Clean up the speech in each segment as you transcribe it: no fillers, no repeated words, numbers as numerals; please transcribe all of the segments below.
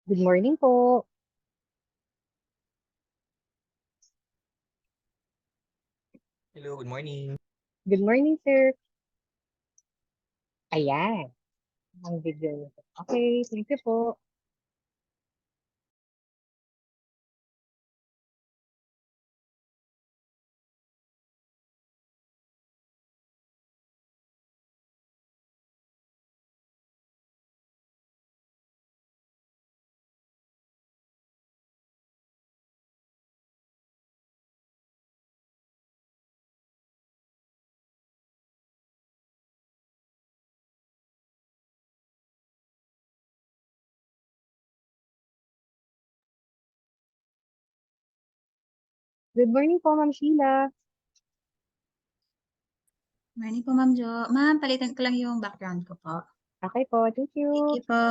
Good morning po. Hello, good morning. Good morning, sir. Ayan, ang video niyo. Okay, thank you po. Good morning po, Ma'am Sheila. Morning po, Ma'am Jo. Ma'am, palitan ko lang yung background ko po. Okay po, thank you. Thank you po.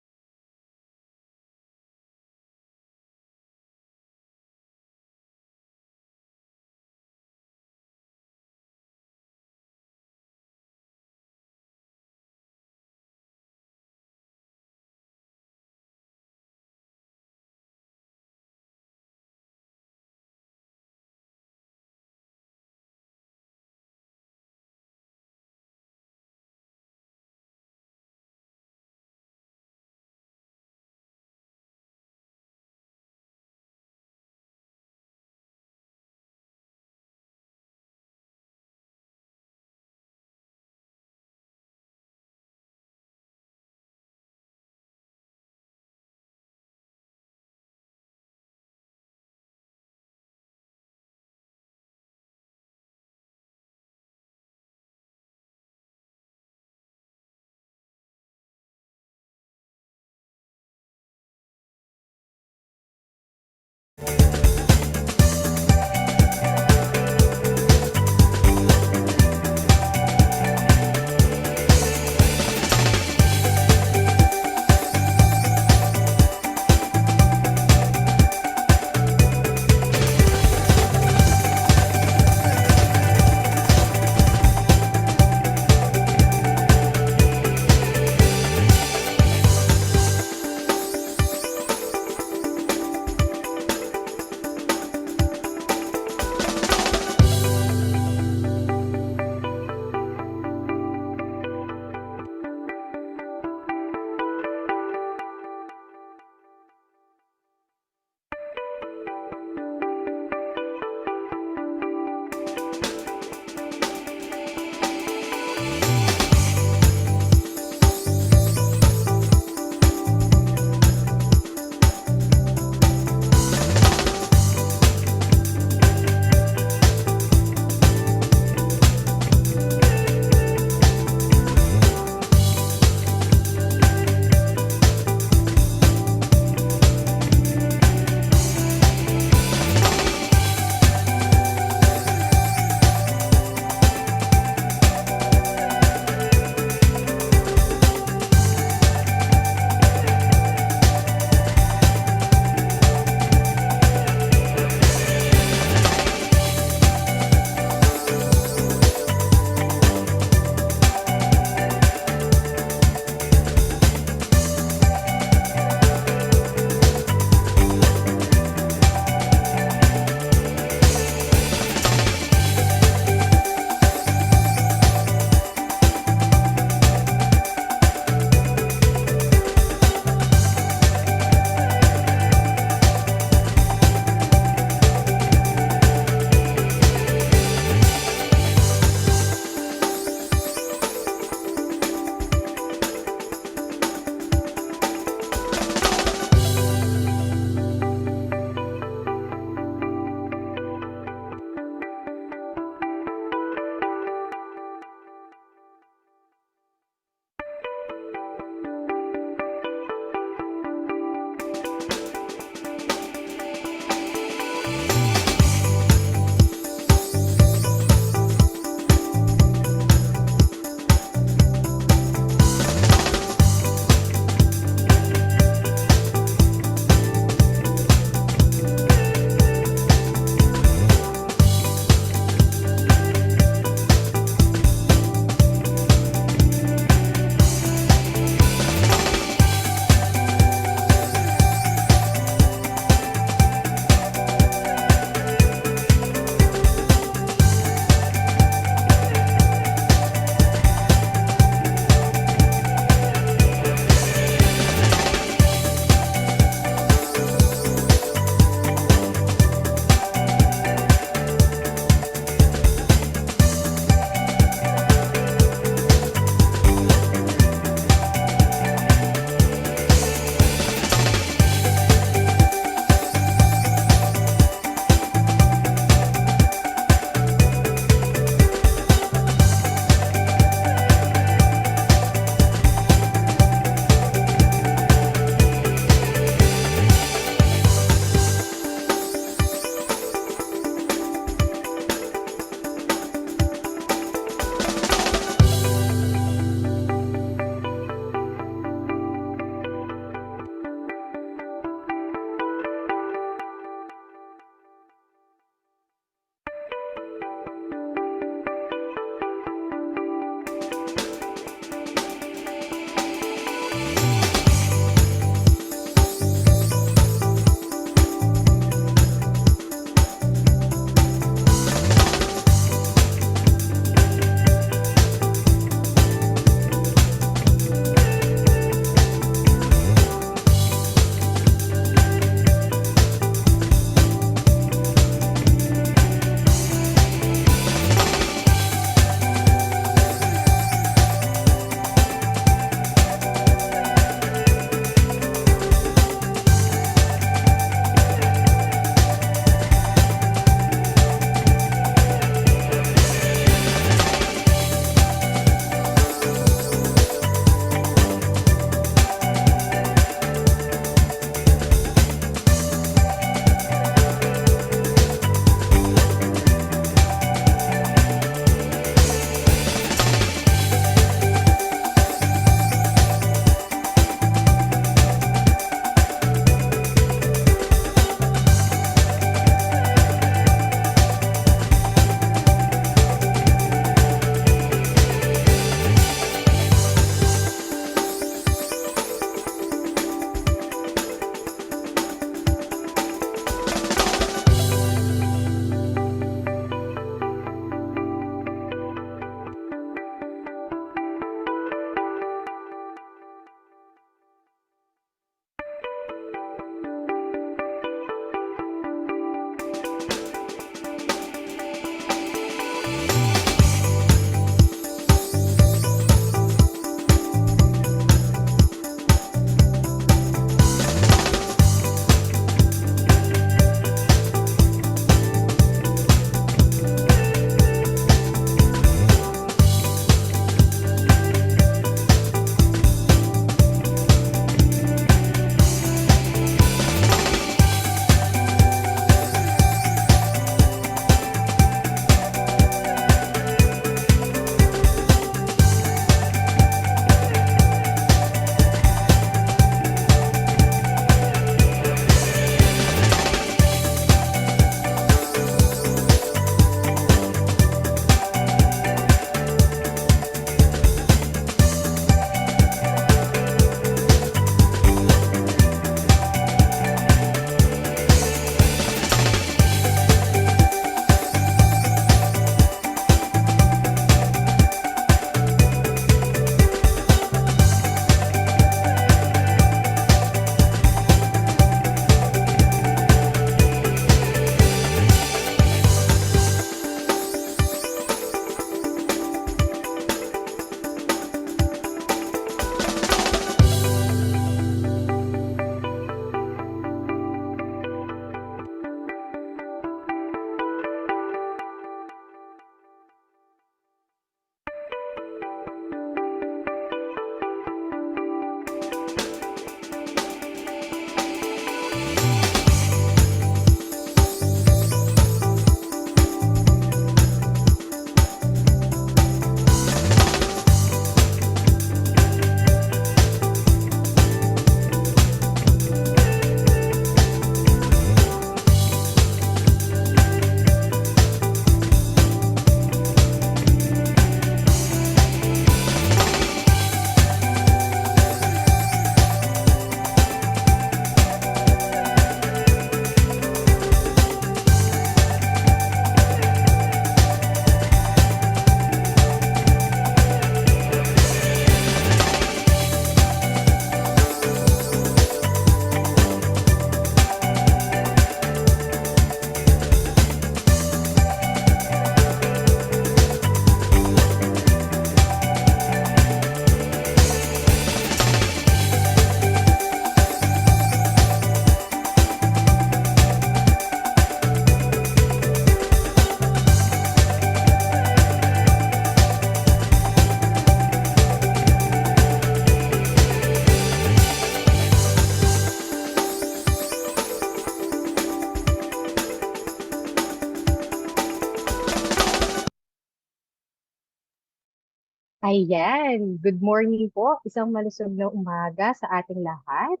Ayan, good morning po. Isang malusog na umaga sa ating lahat.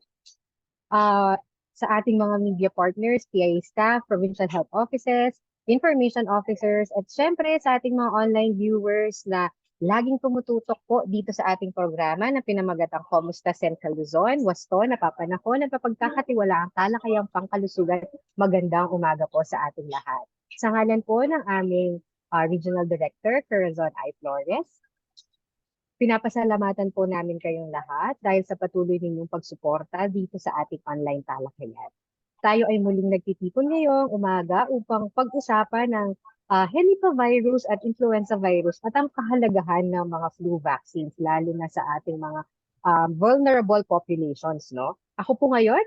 Sa ating mga media partners, PIA staff, provincial health offices, information officers, at syempre sa ating mga online viewers na laging tumututok po dito sa ating programa na pinamagatang Komusta Central Luzon, wasto, napapanahon at mapagkakatiwalaang talakayang pangkalusugan. Magandang umaga po sa ating lahat. Sa ngalan po ng aming Regional Director, Corazon I. Flores, pinapasalamatan po namin kayong lahat dahil sa patuloy ninyong pagsuporta dito sa ating online talakayan. Tayo ay muling nagtitipon ngayong umaga upang pag-usapan ng helipavirus at influenza virus at ang kahalagahan ng mga flu vaccines, lalo na sa ating mga vulnerable populations. No? Ako po ngayon,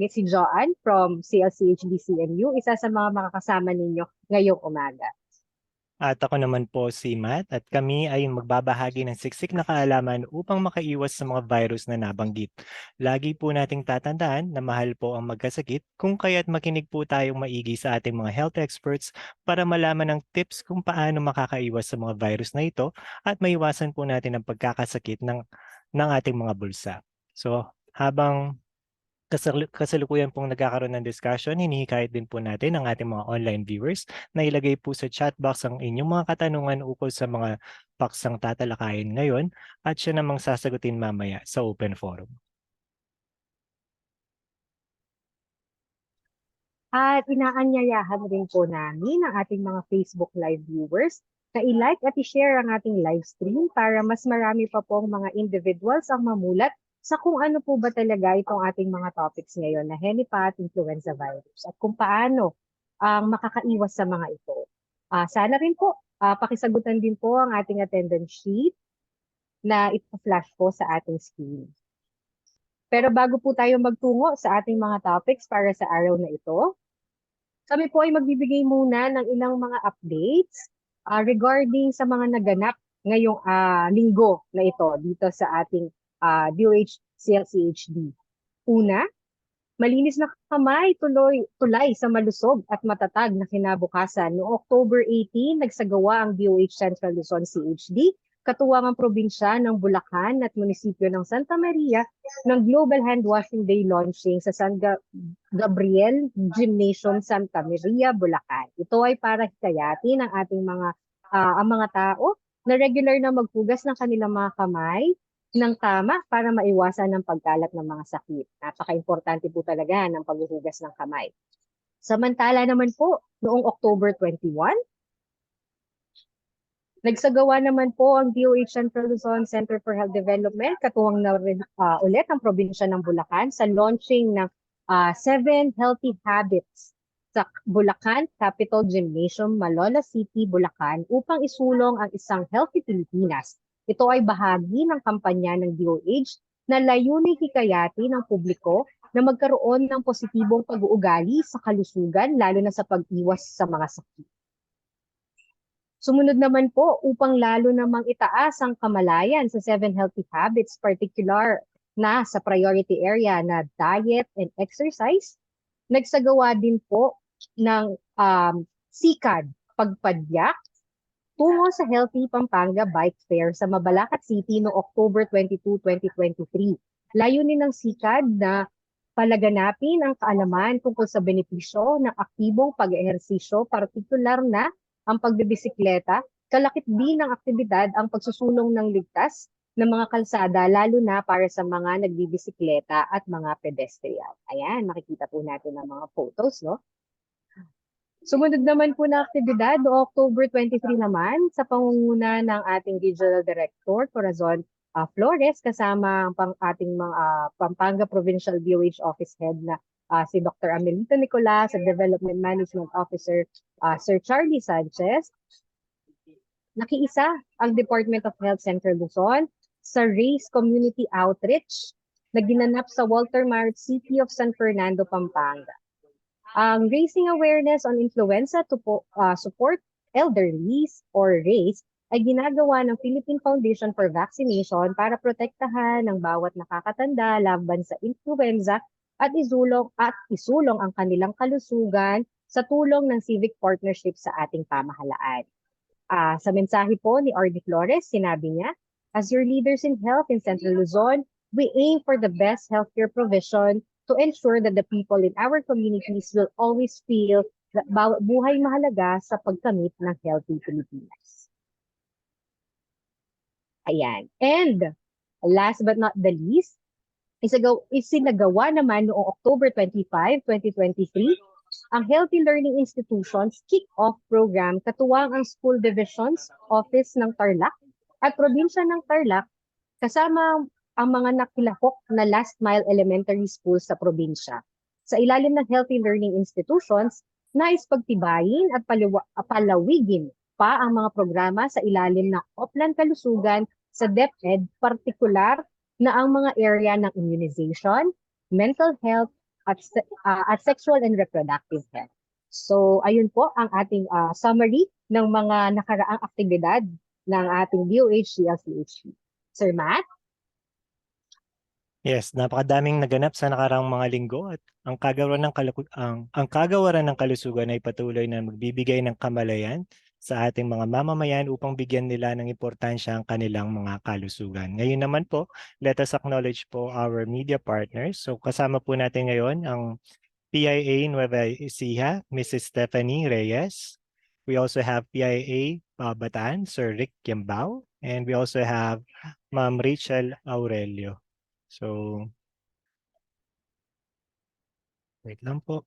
si Joanne from CLCHD-CNU, isa sa mga makakasama ninyo ngayong umaga. At ako naman po si Matt at kami ay magbabahagi ng siksik na kaalaman upang makaiwas sa mga virus na nabanggit. Lagi po nating tatandaan na mahal po ang magkasakit kung kaya't makinig po tayong maigi sa ating mga health experts para malaman ng tips kung paano makakaiwas sa mga virus na ito at maiwasan po natin ang pagkakasakit ng ating mga bulsa. So habang kasalukuyan pong nagkakaroon ng discussion, hinihikayat din po natin ang ating mga online viewers na ilagay po sa chat box ang inyong mga katanungan ukol sa mga paksang tatalakayin ngayon at siya namang sasagutin mamaya sa open forum. At inaanyayahan rin po namin ang ating mga Facebook Live viewers na i-like at i-share ang ating live stream para mas marami pa pong mga individuals ang mamulat sa kung ano po ba talaga itong ating mga topics ngayon na helipa at influenza virus at kung paano ang makakaiwas sa mga ito. Sana rin po, pakisagutan din po ang ating attendance sheet na ito-flash po sa ating screen. Pero bago po tayo magtungo sa ating mga topics para sa araw na ito, kami po ay magbibigay muna ng ilang mga updates regarding sa mga naganap ngayong linggo na ito dito sa ating DOH CLCHD. Una, malinis na kamay tulay sa malusog at matatag na kinabukasan. Noong October 18, nagsagawa ang DOH Central Luzon CHD, katuwang ang probinsya ng Bulacan at munisipyo ng Santa Maria ng Global Hand Washing Day launching sa San Gabriel Gymnasium, Santa Maria, Bulacan. Ito ay para hikayatin ang ating ang mga tao na regular na maghugas ng kanilang mga kamay ng tama para maiwasan ang pagkalat ng mga sakit. Napaka-importante po talaga ng paghuhugas ng kamay. Samantala naman po, noong October 21, nagsagawa naman po ang DOH Central Luzon Center for Health Development, katuwang na ulit ang probinsya ng Bulacan sa launching ng 7 Healthy Habits sa Bulacan Capital Gymnasium, Malolos City, Bulacan upang isulong ang isang Healthy Pilipinas. Ito ay bahagi ng kampanya ng DOH na layuning hikayatin ng publiko na magkaroon ng positibong pag-uugali sa kalusugan, lalo na sa pag-iwas sa mga sakit. Sumunod naman po, upang lalo namang itaas ang kamalayan sa 7 Healthy Habits, particular na sa priority area na diet and exercise, nagsagawa din po ng sikad pagpadyak tungo sa Healthy Pampanga Bike Fair sa Mabalacat City noong October 22, 2023. Layunin ng sikad na palaganapin ang kaalaman tungkol sa benepisyo ng aktibong pag-ehersisyo, partikular na ang pagbibisikleta, kalakip din ng aktibidad ang pagsusulong ng ligtas ng mga kalsada, lalo na para sa mga nagbibisikleta at mga pedestrian. Ayan, makikita po natin ang mga photos, no? Sumunod naman po na aktibidad, October 23 naman, sa pangunguna ng ating Regional Director, Corazon Flores, kasama ang ating mga Pampanga Provincial DOH Office Head na si Dr. Amelito Nicolas, at Development Management Officer Sir Charlie Sanchez. Nakiisa ang Department of Health Central Luzon sa Race Community Outreach na ginanap sa Walter Mart City of San Fernando, Pampanga. Ang Raising Awareness on Influenza to Support Elderlies or RACE ay ginagawa ng Philippine Foundation for Vaccination para protektahan ang bawat nakakatanda laban sa influenza at isulong ang kanilang kalusugan sa tulong ng civic partnership sa ating pamahalaan. Sa mensahe po ni RD Flores, sinabi niya, As your leaders in health in Central Luzon, we aim for the best healthcare provision to ensure that the people in our communities will always feel that bawat buhay mahalaga sa pagkamit ng Healthy Pilipinas. Ayan. And last but not the least, isinagawa naman noong October 25, 2023, ang Healthy Learning Institutions Kick-Off Program katuwang ang School Divisions Office ng Tarlac at Probinsya ng Tarlac kasama ang mga nakilahok na last mile elementary schools sa probinsya. Sa ilalim ng Healthy Learning Institutions, nais pagtibayin at palawigin pa ang mga programa sa ilalim ng Oplan Kalusugan sa DepEd, partikular na ang mga area ng immunization, mental health, at sexual and reproductive health. So, ayun po ang ating summary ng mga nakaraang aktibidad ng ating DOH-CLCHP. Sir Matt? Yes, napakadaming naganap sa nakaraang mga linggo at ang kagawaran ng kalusugan ay patuloy na magbibigay ng kamalayan sa ating mga mamamayan upang bigyan nila ng importansya ang kanilang mga kalusugan. Ngayon naman po, let us acknowledge po our media partners. So kasama po natin ngayon ang PIA Nueva Ecija, Mrs. Stephanie Reyes. We also have PIA Bataan, Sir Rick Kimbao. And we also have Ma'am Rachel Aurelio. So, wait lang po.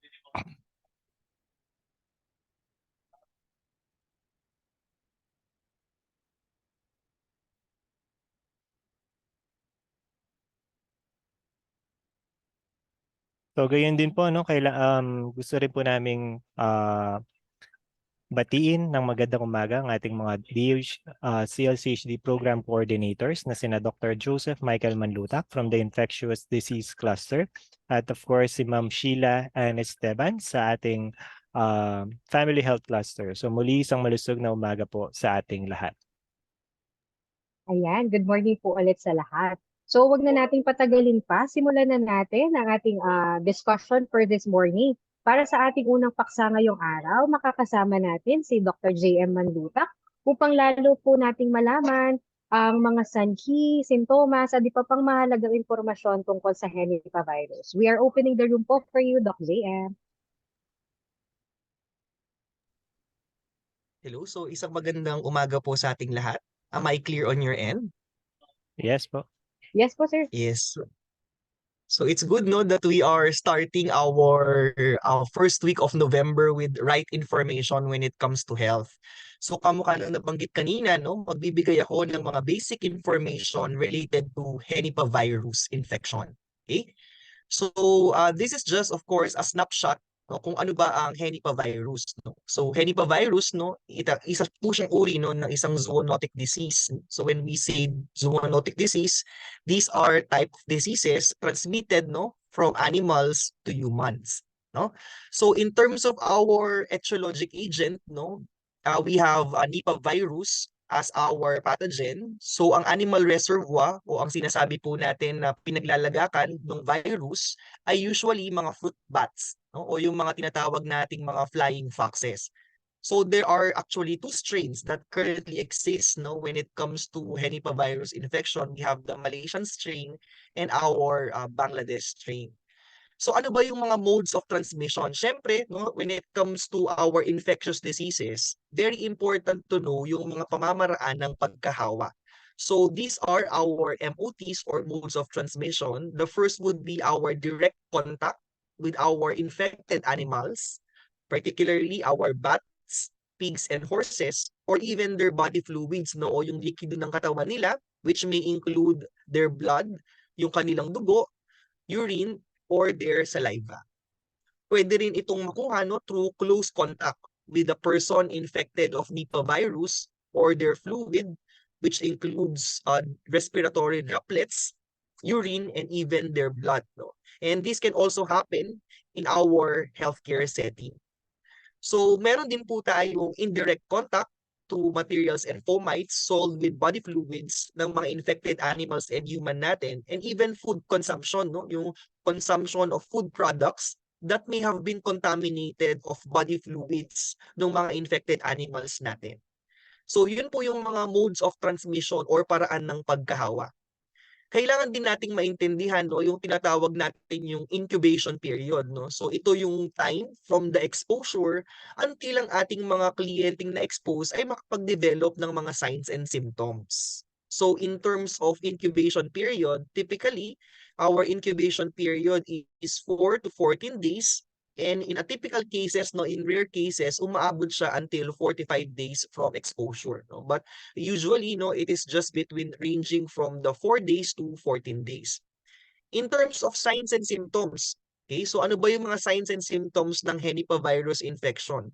So, gayon din po, no? Gusto rin po naming batiin ng magandang umaga ang ating mga CLCHD program coordinators na sina Dr. Joseph Michael Manlutak from the Infectious Disease Cluster at of course si Ma'am Sheila Ann Esteban sa ating Family Health Cluster. So muli isang malusog na umaga po sa ating lahat. Ayan, good morning po ulit sa lahat. So wag na nating patagalin pa, simulan na natin ang ating discussion for this morning. Para sa ating unang paksa ngayong araw, makakasama natin si Dr. J.M. Manlutak upang lalo po nating malaman ang mga sanhi, sintomas, at di pa pang mahalagang impormasyon tungkol sa henipavirus. We are opening the room po for you, Dr. J.M. Hello, so isang magandang umaga po sa ating lahat. Am I clear on your end? Yes po. Yes po, sir. Yes. So it's good, no, that we are starting our first week of November with right information when it comes to health. So kamukha na nabanggit kanina, no, magbibigay ako ng mga basic information related to henipavirus infection. Okay? So this is just, of course, a snapshot, no, kung ano ba ang henipavirus, no. So henipavirus, no, isa po siyang uri, no, ng isang zoonotic disease. So when we say zoonotic disease, these are type of diseases transmitted, no, from animals to humans, no. So in terms of our etiologic agent, no, we have Nipah virus as our pathogen. So ang animal reservoir o ang sinasabi po natin na pinaglalagakan ng virus ay usually mga fruit bats, no? O yung mga tinatawag nating mga flying foxes. So there are actually two strains that currently exist, no, when it comes to henipavirus infection. We have the Malaysian strain and our Bangladesh strain. So ano ba yung mga modes of transmission? Syempre, no, when it comes to our infectious diseases, very important to know yung mga pamamaraan ng pagkahawa. So these are our MOTs or modes of transmission. The first would be our direct contact with our infected animals, particularly our bats, pigs, and horses, or even their body fluids, no, o yung likido ng katawan nila, which may include their blood, yung kanilang dugo, urine, or their saliva. Pwede rin itong makuha, no, through close contact with the person infected of Nipah virus or their fluid, which includes respiratory droplets, urine, and even their blood. No? And this can also happen in our healthcare setting. So meron din po tayong indirect contact to materials and fomites sold with body fluids ng mga infected animals and human natin, and even food consumption, no, yung consumption of food products that may have been contaminated of body fluids ng mga infected animals natin. So yun po yung mga modes of transmission or paraan ng pagkahawa. Kailangan din nating maintindihan no, yung tinatawag natin yung incubation period. No? So ito yung time from the exposure until ang ating mga kliyenteng na-expose ay makapag-develop ng mga signs and symptoms. So in terms of incubation period, typically, our incubation period is 4 to 14 days. And in a typical cases, no, in rare cases, umaabot siya until 45 days from exposure. No? But usually, no, it is just between ranging from the 4 days to 14 days. In terms of signs and symptoms, okay, so ano ba yung mga signs and symptoms ng henipavirus infection?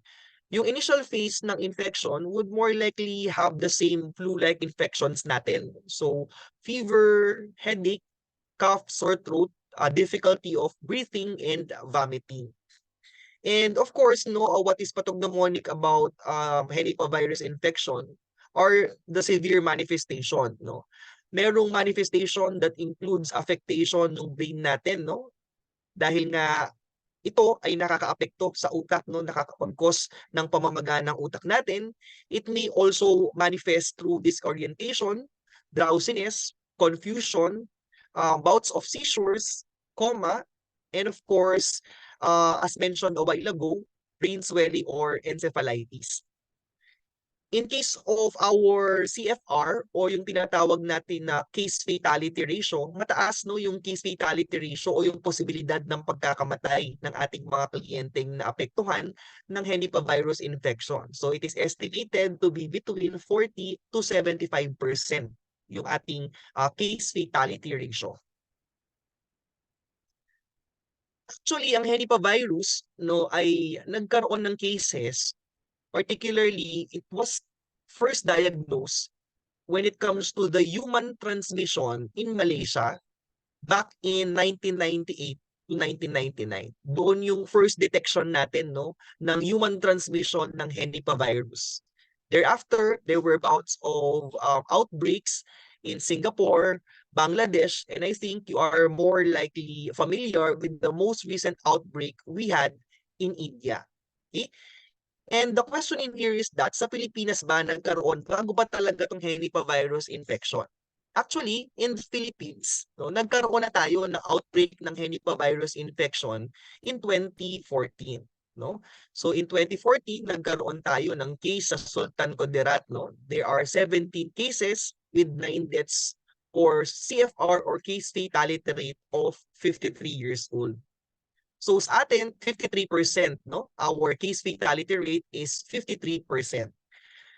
Yung initial phase ng infection would more likely have the same flu-like infections natin. So, fever, headache, cough, sore throat, difficulty of breathing, and vomiting. And of course, no, what is pathognomonic about henipavirus infection are the severe manifestation, no. Merong manifestation that includes affectation ng brain natin, no. Dahil nga ito ay nakakaapekto sa utak, no, nakakapag-cause ng pamamaga ng utak natin. It may also manifest through disorientation, drowsiness, confusion, bouts of seizures, coma, and of course, as mentioned a while ago, brain swelling or encephalitis. In case of our CFR o yung tinatawag natin na case fatality ratio, mataas no yung case fatality ratio o yung posibilidad ng pagkakamatay ng ating mga kliyenteng naapektuhan ng henipavirus infection. So it is estimated to be between 40 to 75% yung ating case fatality ratio. Actually, ang henipavirus no ay nagkaroon ng cases. Particularly, it was first diagnosed when it comes to the human transmission in Malaysia back in 1998 to 1999. Doon yung first detection natin no ng human transmission ng henipavirus. Thereafter, there were bouts of outbreaks in Singapore, Bangladesh, and I think you are more likely familiar with the most recent outbreak we had in India. Okay? And the question in here is that sa Pilipinas ba nagkaroon bago ba talaga itong henipavirus infection? Actually, in the Philippines, no, nagkaroon na tayo ng outbreak ng henipavirus infection in 2014. No? So in 2014, nagkaroon tayo ng case sa Sultan Kudarat. No? There are 17 cases with 9 deaths or CFR or case fatality rate of 53 years old. So sa atin, 53%, no? Our case fatality rate is 53%.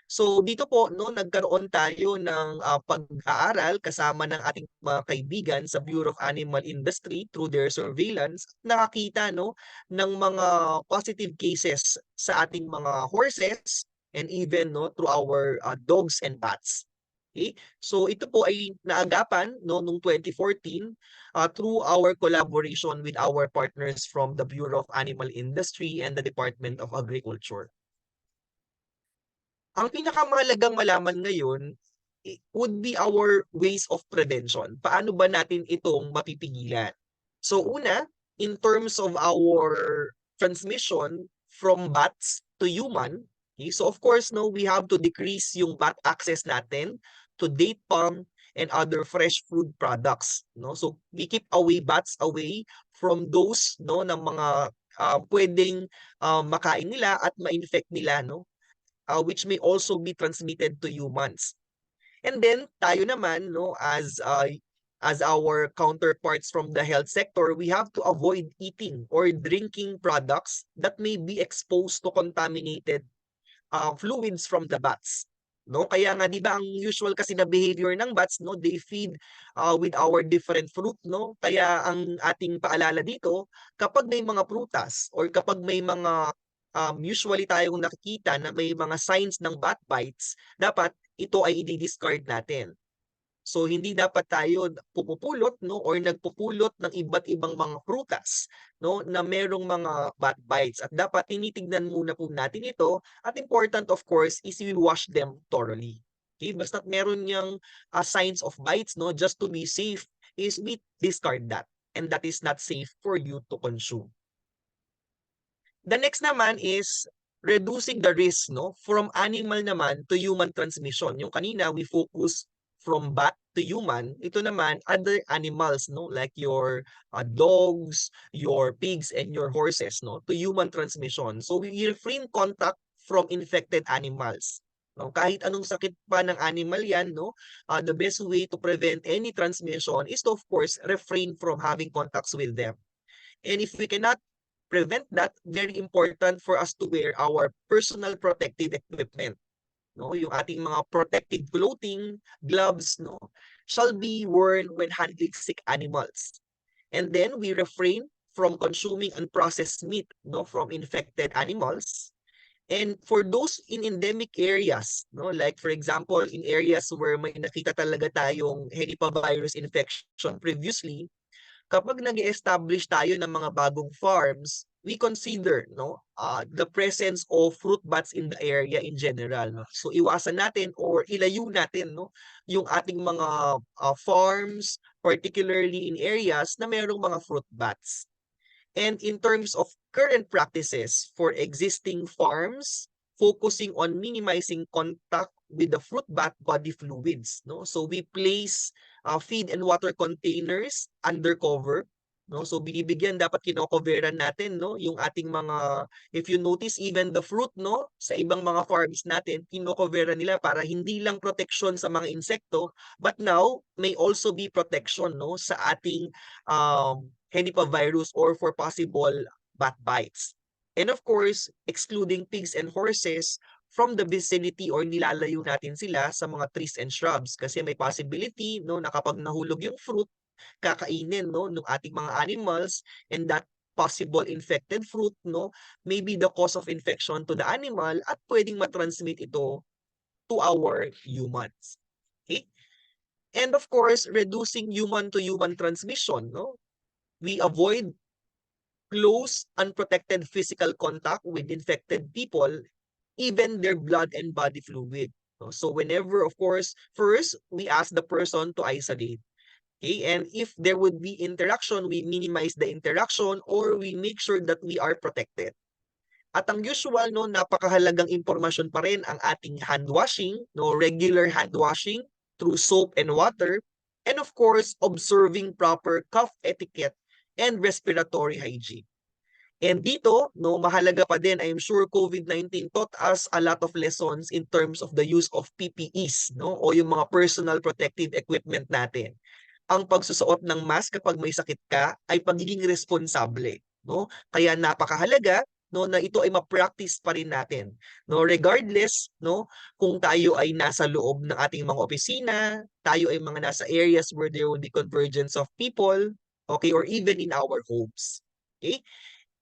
So dito po, no, nagkaroon tayo ng pag-aaral kasama ng ating mga kaibigan sa Bureau of Animal Industry through their surveillance. Nakakita, no, ng mga positive cases sa ating mga horses and even, no, through our dogs and bats. Okay? So ito po ay naagapan no noong 2014 through our collaboration with our partners from the Bureau of Animal Industry and the Department of Agriculture. Ang pinakamahalagang malaman ngayon would be our ways of prevention. Paano ba natin itong mapipigilan? So una, in terms of our transmission from bats to human, okay, so of course no, we have to decrease yung bat access natin to date palm and other fresh food products. No? So we keep bats away from those no ng mga pwedeng makain nila at ma-infect nila, no? Which may also be transmitted to humans. And then tayo naman no as our counterparts from the health sector, we have to avoid eating or drinking products that may be exposed to contaminated fluids from the bats. No, kaya nga 'di ba ang usual kasi na behavior ng bats no, they feed with our different fruit no. Kaya ang ating paalala dito, kapag may mga prutas or kapag may mga usually tayong nakikita na may mga signs ng bat bites, dapat ito ay i-discard natin. So hindi dapat tayo pupupulot no or nagpupulot ng iba't ibang mga prutas no na merong mga bat bites, at dapat tinitignan muna po natin ito, at important of course is we wash them thoroughly. Okay, basta meron niyang signs of bites no, just to be safe is we discard that, and that is not safe for you to consume. The next naman is reducing the risk, no, from animal naman to human transmission. Yung kanina we focus from bat to human, ito naman other animals, no, like your dogs, your pigs, and your horses, no, to human transmission. So we refrain contact from infected animals. No, kahit anong sakit pa ng animal yan, no, the best way to prevent any transmission is to, of course, refrain from having contacts with them. And if we cannot prevent that, very important for us to wear our personal protective equipment. No, yung ating mga protective clothing, gloves, no, shall be worn when handling sick animals. And then we refrain from consuming unprocessed meat, no, from infected animals. And for those in endemic areas, no, like for example, in areas where may nakita talaga tayong henipavirus infection previously, kapag nag-establish tayo ng mga bagong farms, we consider, no, the presence of fruit bats in the area in general, no. So iwasan natin or ilayo natin, no, yung ating mga farms, particularly in areas na mayroong mga fruit bats. And in terms of current practices for existing farms, focusing on minimizing contact with the fruit bat body fluids, no? So we place feed and water containers under cover, no? So binibigyan, dapat kino-coveran natin, no, yung ating mga, if you notice even the fruit, no, sa ibang mga farms natin, kino-coveran nila para hindi lang protection sa mga insekto, but now may also be protection, no, sa ating henipavirus or for possible bat bites. And of course, excluding pigs and horses from the vicinity or nilalayo natin sila sa mga trees and shrubs kasi may possibility, no, na kapag nahulog yung fruit, kakainin, no, ng ating mga animals, and that possible infected fruit, no, may be the cause of infection to the animal at pwedeng matransmit ito to our humans. Okay? And of course, reducing human to human transmission, no? We avoid close, unprotected physical contact with infected people, even their blood and body fluid. So whenever, of course, first, we ask the person to isolate. Okay, and if there would be interaction, we minimize the interaction or we make sure that we are protected. At ang usual, no, napakahalagang impormasyon pa rin ang ating hand washing, no, regular hand washing through soap and water, and of course, observing proper cough etiquette and respiratory hygiene. And dito, no, mahalaga pa din, I'm sure COVID-19 taught us a lot of lessons in terms of the use of PPEs, no, o yung mga personal protective equipment natin. Ang pagsusuot ng mask kapag may sakit ka ay pagiging responsable, no? Kaya napakahalaga, no, na ito ay ma-practice pa rin natin, no, regardless, no, kung tayo ay nasa loob ng ating mga opisina, tayo ay mga nasa areas where there will be convergence of people, okay, or even in our homes. Okay?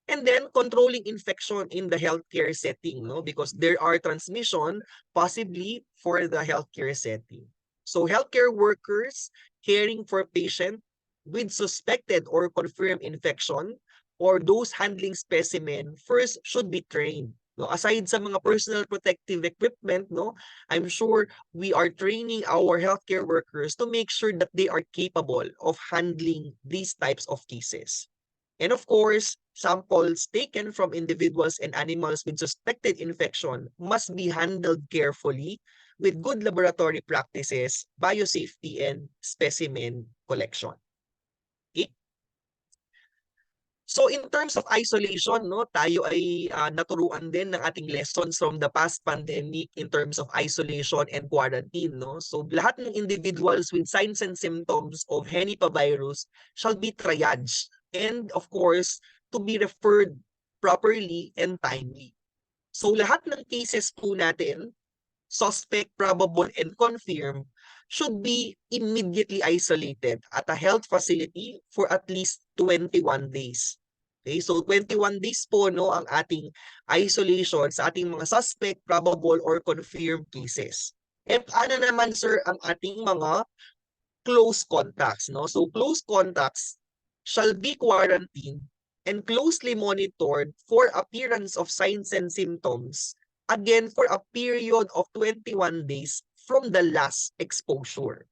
And then controlling infection in the healthcare setting, no, because there are transmission possibly for the healthcare setting. So healthcare workers caring for patient with suspected or confirmed infection or those handling specimen first should be trained. No, aside sa mga personal protective equipment, no, I'm sure we are training our healthcare workers to make sure that they are capable of handling these types of cases. And of course, samples taken from individuals and animals with suspected infection must be handled carefully with good laboratory practices, biosafety, and specimen collection. Okay? So in terms of isolation, no, tayo ay naturuan din ng ating lessons from the past pandemic in terms of isolation and quarantine, no. So lahat ng individuals with signs and symptoms of henipavirus shall be triaged and of course to be referred properly and timely. So lahat ng cases po natin, suspect, probable, and confirmed, should be immediately isolated at a health facility for at least 21 days. Okay, so 21 days po, no, ang ating isolation sa ating mga suspect, probable, or confirmed cases. And ano naman, sir, ang ating mga close contacts, no? So close contacts shall be quarantined and closely monitored for appearance of signs and symptoms, again for a period of 21 days from the last exposure.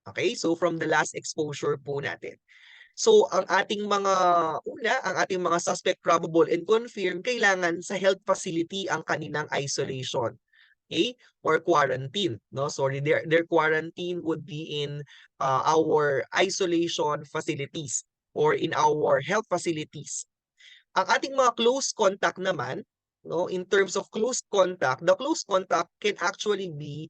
Okay, so from the last exposure po natin. So ang ating mga suspect probable and confirmed, kailangan sa health facility ang kaninang isolation. Okay? Or quarantine, no? Sorry, their quarantine would be in our isolation facilities or in our health facilities. Ang ating mga close contact naman, no, in terms of close contact, the close contact can actually be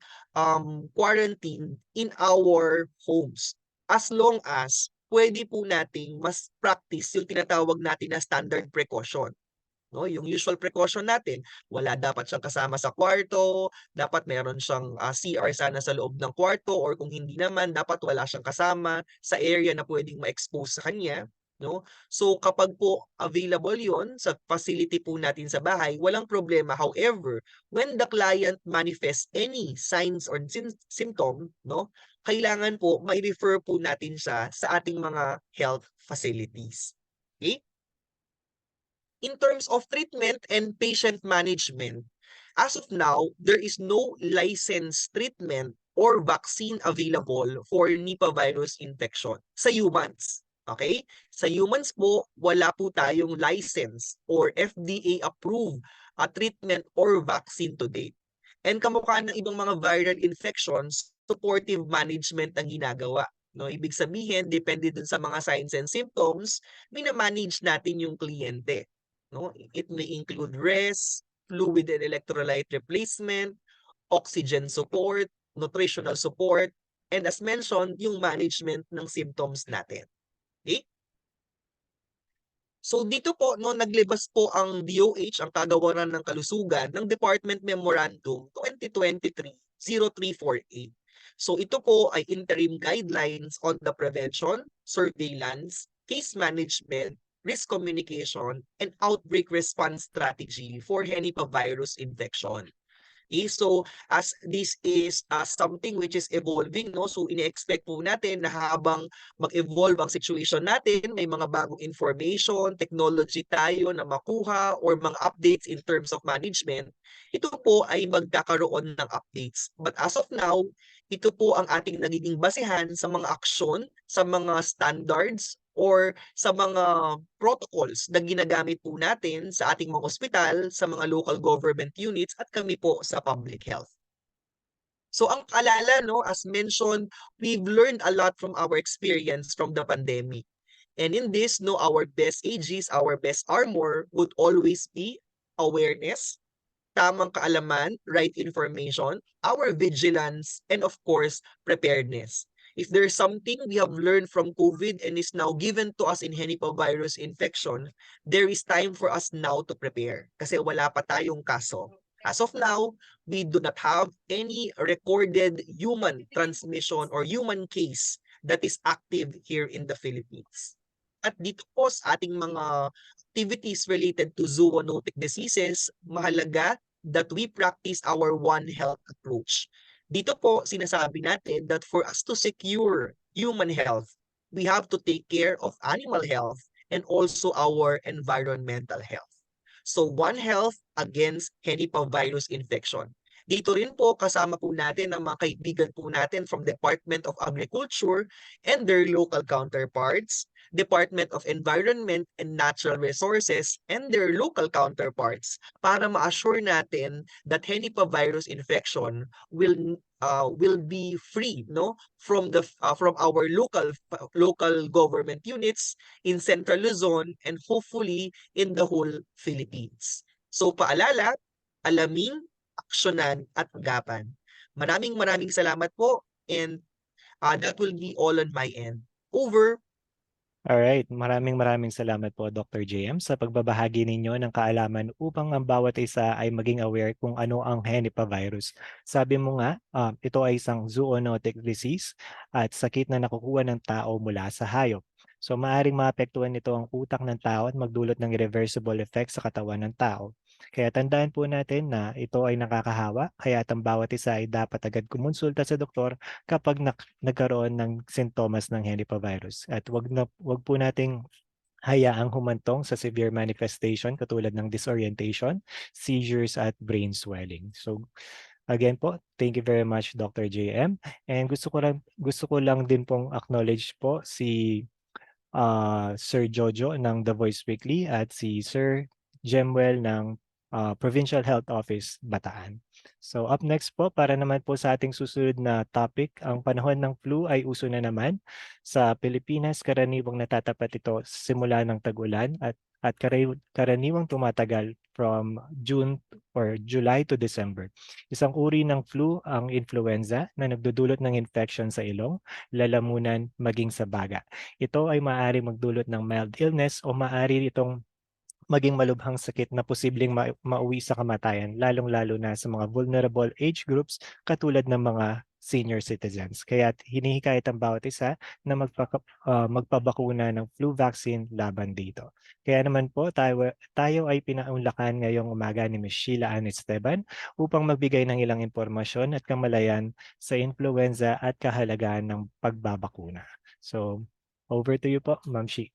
quarantined in our homes as long as pwede po nating mas practice yung tinatawag natin na standard precaution. No, yung usual precaution natin, wala dapat siyang kasama sa kwarto, dapat meron siyang CR sana sa loob ng kwarto, or kung hindi naman, dapat wala siyang kasama sa area na pwedeng ma-expose sa kanya. No? So kapag po available yon sa facility po natin sa bahay, walang problema. However, when the client manifests any signs or symptom, no, kailangan po may refer po natin siya sa ating mga health facilities. Okay? In terms of treatment and patient management, as of now, there is no licensed treatment or vaccine available for Nipah virus infection sa humans. Okay? Sa humans po, wala po tayong license or FDA-approved treatment or vaccine to date. And kamukha ng ibang mga viral infections, supportive management ang ginagawa. No, ibig sabihin, depende dun sa mga signs and symptoms, minamanage natin yung kliyente. No? It may include rest, fluid and electrolyte replacement, oxygen support, nutritional support, and as mentioned, yung management ng symptoms natin. Okay? So dito po, no, naglabas po ang DOH, ang Kagawaran ng Kalusugan, ng Department Memorandum 2023-0348. So ito po ay interim guidelines on the prevention, surveillance, case management, risk communication, and outbreak response strategy for Henipavirus infection. Okay, so as this is something which is evolving, no? So ini-expect po natin na habang mag-evolve ang situation natin, may mga bagong information, technology tayo na makuha or mga updates in terms of management, ito po ay magkakaroon ng updates. But as of now, ito po ang ating nagiging basehan sa mga aksyon, sa mga standards, or sa mga protocols na ginagamit po natin sa ating mga ospital, sa mga local government units, at kami po sa public health. So ang alala, no, as mentioned, we've learned a lot from our experience from the pandemic. And in this, no, our best AGs, our best armor would always be awareness, tamang kaalaman, right information, our vigilance, and of course, preparedness. If there's something we have learned from COVID and is now given to us in Henipavirus infection, there is time for us now to prepare kasi wala pa tayong kaso. As of now, we do not have any recorded human transmission or human case that is active here in the Philippines. At dito po sa ating mga activities related to zoonotic diseases, mahalaga that we practice our One Health approach. Dito po sinasabi natin that for us to secure human health, we have to take care of animal health and also our environmental health. So One Health against Henipavirus infection. Dito rin po kasama po natin ang mga kaibigan po natin from Department of Agriculture and their local counterparts, Department of Environment and Natural Resources and their local counterparts para ma-assure natin that Henipavirus infection will be free, no, from our local government units in Central Luzon and hopefully in the whole Philippines. So paalala, alamin, aksyonan at agapan. Maraming salamat po, and that will be all on my end. Over. Alright, maraming salamat po Dr. JM sa pagbabahagi ninyo ng kaalaman upang ang bawat isa ay maging aware kung ano ang Henipavirus. Sabi mo nga, ito ay isang zoonotic disease at sakit na nakukuha ng tao mula sa hayop. So maaaring maapektuhan nito ang utak ng tao at magdulot ng irreversible effects sa katawan ng tao. Kaya tandaan po natin na ito ay nakakahawa, kaya ang bawat isa ay dapat agad kumonsulta sa doktor kapag nagkaroon ng sintomas ng Henipavirus. At wag po nating hayaang humantong sa severe manifestation katulad ng disorientation, seizures at brain swelling. So again po, thank you very much Dr. JM. And gusto ko lang din pong acknowledge po si Sir Jojo ng The Voice Weekly at si Sir Jemwell ng Provincial Health Office Bataan. So up next po, para naman po sa ating susunod na topic, ang panahon ng flu ay uso na naman. Sa Pilipinas, karaniwang natatapat ito simula ng tag-ulan at karaniwang tumatagal from June or July to December. Isang uri ng flu ang influenza na nagdudulot ng infection sa ilong, lalamunan, maging sa baga. Ito ay maaari magdulot ng mild illness o maaari itong maging malubhang sakit na posibleng mauwi sa kamatayan, lalong-lalo na sa mga vulnerable age groups katulad ng mga senior citizens. Kaya hinihikayat ang bawat isa na magpabakuna ng flu vaccine laban dito. Kaya naman po tayo ay pinaunlakan ngayong umaga ni Ms. Sheila Ann Esteban upang magbigay ng ilang impormasyon at kamalayan sa influenza at kahalagaan ng pagbabakuna. So, over to you po, Ma'am Shi.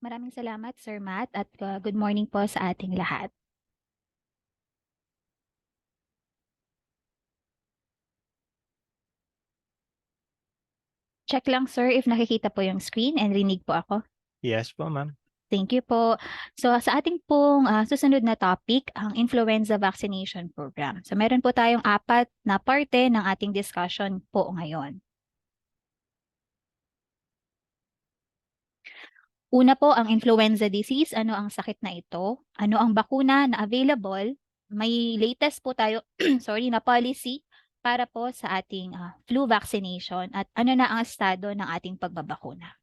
Maraming salamat, Sir Matt, at good morning po sa ating lahat. Check lang, sir, if nakikita po yung screen and rinig po ako. Yes po, ma'am. Thank you po. So sa ating pong susunod na topic, ang influenza vaccination program. So meron po tayong 4 na parte ng ating discussion po ngayon. Una po, ang influenza disease. Ano ang sakit na ito? Ano ang bakuna na available? May latest po tayo na policy para po sa ating flu vaccination at ano na ang estado ng ating pagbabakuna.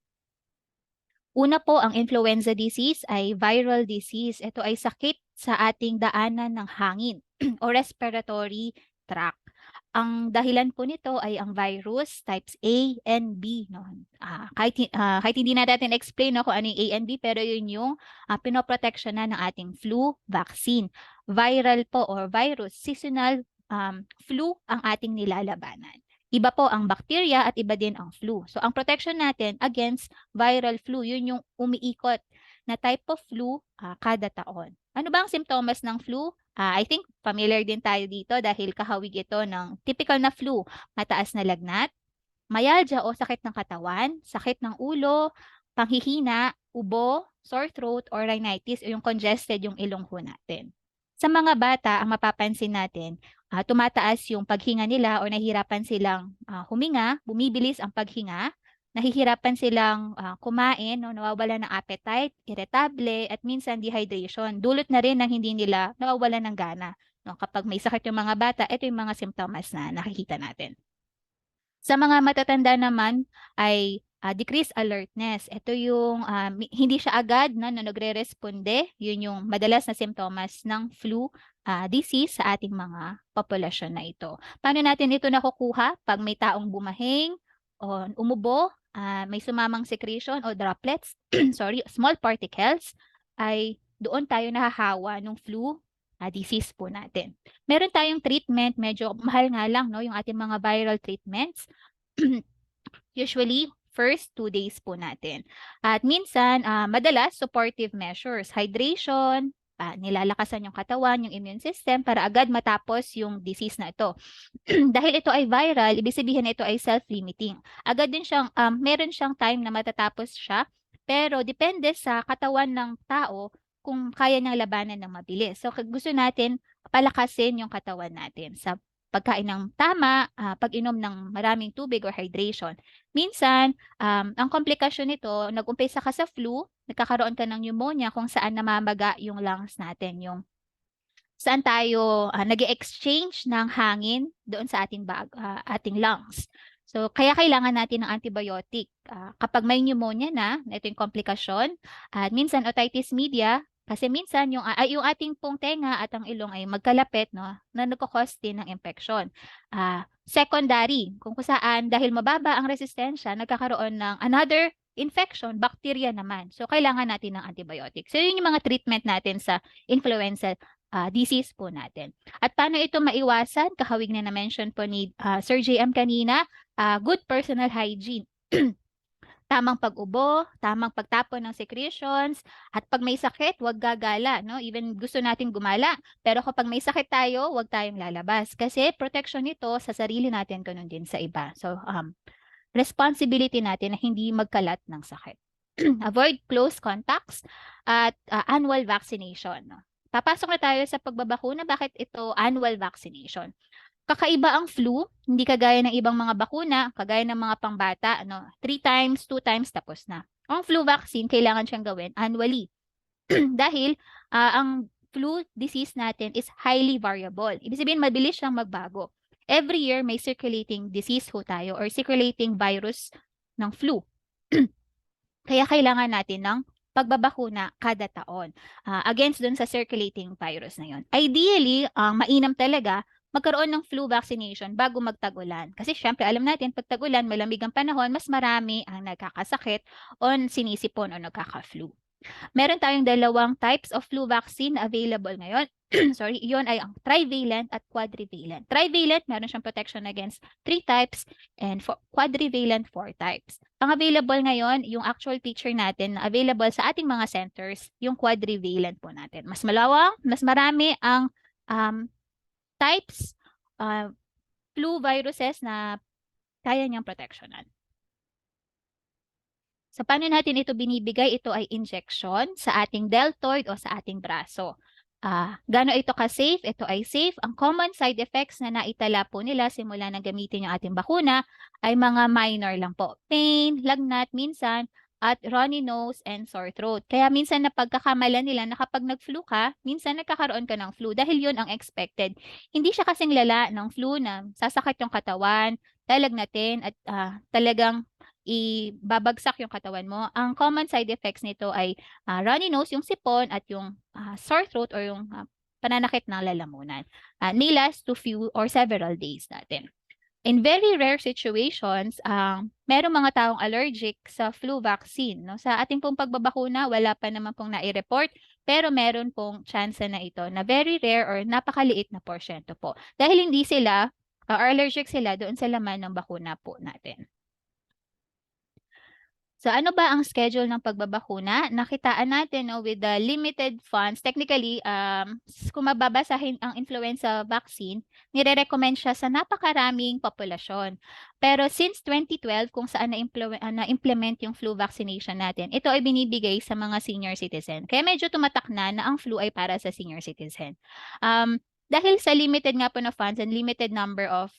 Una po, ang influenza disease ay viral disease. Ito ay sakit sa ating daanan ng hangin o respiratory tract. Ang dahilan po nito ay ang virus types A and B. No? Kahit hindi na natin explain kung ano yung A and B, pero yun yung pinoproteksyonan ng ating flu vaccine. Viral po or virus, seasonal flu ang ating nilalabanan. Iba po ang bacteria at iba din ang flu. So ang protection natin against viral flu, yun yung umiikot na type of flu kada taon. Ano ba ang simptomas ng flu? I think familiar din tayo dito dahil kahawig ito ng typical na flu. Mataas na lagnat, myalgia o sakit ng katawan, sakit ng ulo, panghihina, ubo, sore throat or rhinitis o yung congested yung ilong ho natin. Sa mga bata, ang mapapansin natin, tumataas yung paghinga nila o nahihirapan silang huminga, bumibilis ang paghinga, nahihirapan silang kumain, nawawala ng appetite, irritable, at minsan dehydration. Dulot na rin ng hindi nila nawawala ng gana. Kapag may sakit yung mga bata, ito yung mga simptomas na nakikita natin. Sa mga matatanda naman ay decreased alertness. Ito yung hindi siya agad na nagre-responde. Yun yung madalas na simptomas ng flu disease sa ating mga populasyon na ito. Paano natin ito nakukuha? Pag may taong bumahing o umubo, may sumamang secretion o droplets, small particles, ay doon tayo nahahawa ng flu disease po natin. Meron tayong treatment, medyo mahal nga lang, no, yung ating mga viral treatments. Usually, first 2 days po natin. At minsan, madalas, supportive measures, hydration, nilalakasan yung katawan, yung immune system para agad matapos yung disease na ito. Dahil ito ay viral, ibig sabihin na ito ay self-limiting. Agad din siyang, meron siyang time na matatapos siya, pero depende sa katawan ng tao kung kaya niyang labanan ng mabilis. So gusto natin palakasin yung katawan natin sa pagkain ng tama, pag-inom ng maraming tubig or hydration. Minsan, ang komplikasyon nito, nag-umpisa ka sa flu, nagkakaroon ka ng pneumonia kung saan namamaga yung lungs natin, yung saan tayo nag-exchange ng hangin doon sa ating lungs. So, kaya kailangan natin ng antibiotic. Kapag may pneumonia na, ito yung komplikasyon, at minsan otitis media, kasi minsan yung ating pong tenga at ang ilong ay magkalapit, no, na nagkakos din ng infection. Secondary, kung saan dahil mababa ang resistensya, nagkakaroon ng another infection, bacteria naman. So, kailangan natin ng antibiotic. So, yun yung mga treatment natin sa influenza disease po natin. At paano ito maiwasan? Kahawig na na-mention po ni Sir JM kanina, good personal hygiene. Tamang pag-ubo, tamang pagtapon ng secretions, at pag may sakit, huwag gagala, no? Even gusto natin gumala, pero kapag may sakit tayo, huwag tayong lalabas. Kasi protection nito sa sarili natin, ganun din sa iba. So, responsibility natin na hindi magkalat ng sakit. Avoid close contacts at annual vaccination. Papasok na tayo sa pagbabakuna. Bakit ito annual vaccination? Kakaiba ang flu, hindi kagaya ng ibang mga bakuna, kagaya ng mga pangbata, 3 times, 2 times, tapos na. Ang flu vaccine, kailangan siyang gawin annually. Dahil ang flu disease natin is highly variable. Ibig sabihin, mabilis siyang magbago. Every year, may circulating disease ho tayo or circulating virus ng flu. Kaya kailangan natin ng pagbabakuna kada taon against dun sa circulating virus na yun. Ideally, ang mainam talaga, magkaroon ng flu vaccination bago magtag-ulan. Kasi syempre, alam natin, pag tag-ulan, malamig ang panahon, mas marami ang nagkakasakit o sinisipon o nagkaka-flu. Meron tayong 2 types of flu vaccine na available ngayon. Sorry, iyon ay ang trivalent at quadrivalent. Trivalent, meron siyang protection against 3 types and quadrivalent 4 types. Ang available ngayon, yung actual picture natin na available sa ating mga centers, yung quadrivalent po natin. Mas malawang, mas marami ang types, flu viruses na kaya niyang proteksyonan. So, paano natin ito binibigay? Ito ay injection sa ating deltoid o sa ating braso. Gaano ito ka-safe? Ito ay safe. Ang common side effects na naitala po nila simula na gamitin yung ating bakuna ay mga minor lang po. Pain, lagnat minsan, at runny nose and sore throat. Kaya minsan napagkakamalan nila na kapag nag-flu ka, minsan nagkakaroon ka ng flu dahil yun ang expected. Hindi siya kasing lala ng flu na sasakit yung katawan, lalagnatin at talagang ibabagsak yung katawan mo. Ang common side effects nito ay runny nose, yung sipon, at yung sore throat or yung pananakit ng lalamunan. May last to few or several days natin. In very rare situations, merong mga taong allergic sa flu vaccine. No? Sa ating pong pagbabakuna, wala pa naman pong nai-report, pero meron pong chance na ito na very rare or napakaliit na porsyento po. Dahil hindi sila, or allergic sila doon sa laman ng bakuna po natin. So ano ba ang schedule ng pagbabakuna? Nakitaan natin with the limited funds. Technically, kung mababasahin ang influenza vaccine, nire-recommend siya sa napakaraming populasyon. Pero since 2012, kung saan na-implement yung flu vaccination natin, ito ay binibigay sa mga senior citizen. Kaya medyo tumatak na ang flu ay para sa senior citizen. Dahil sa limited nga po na funds and limited number of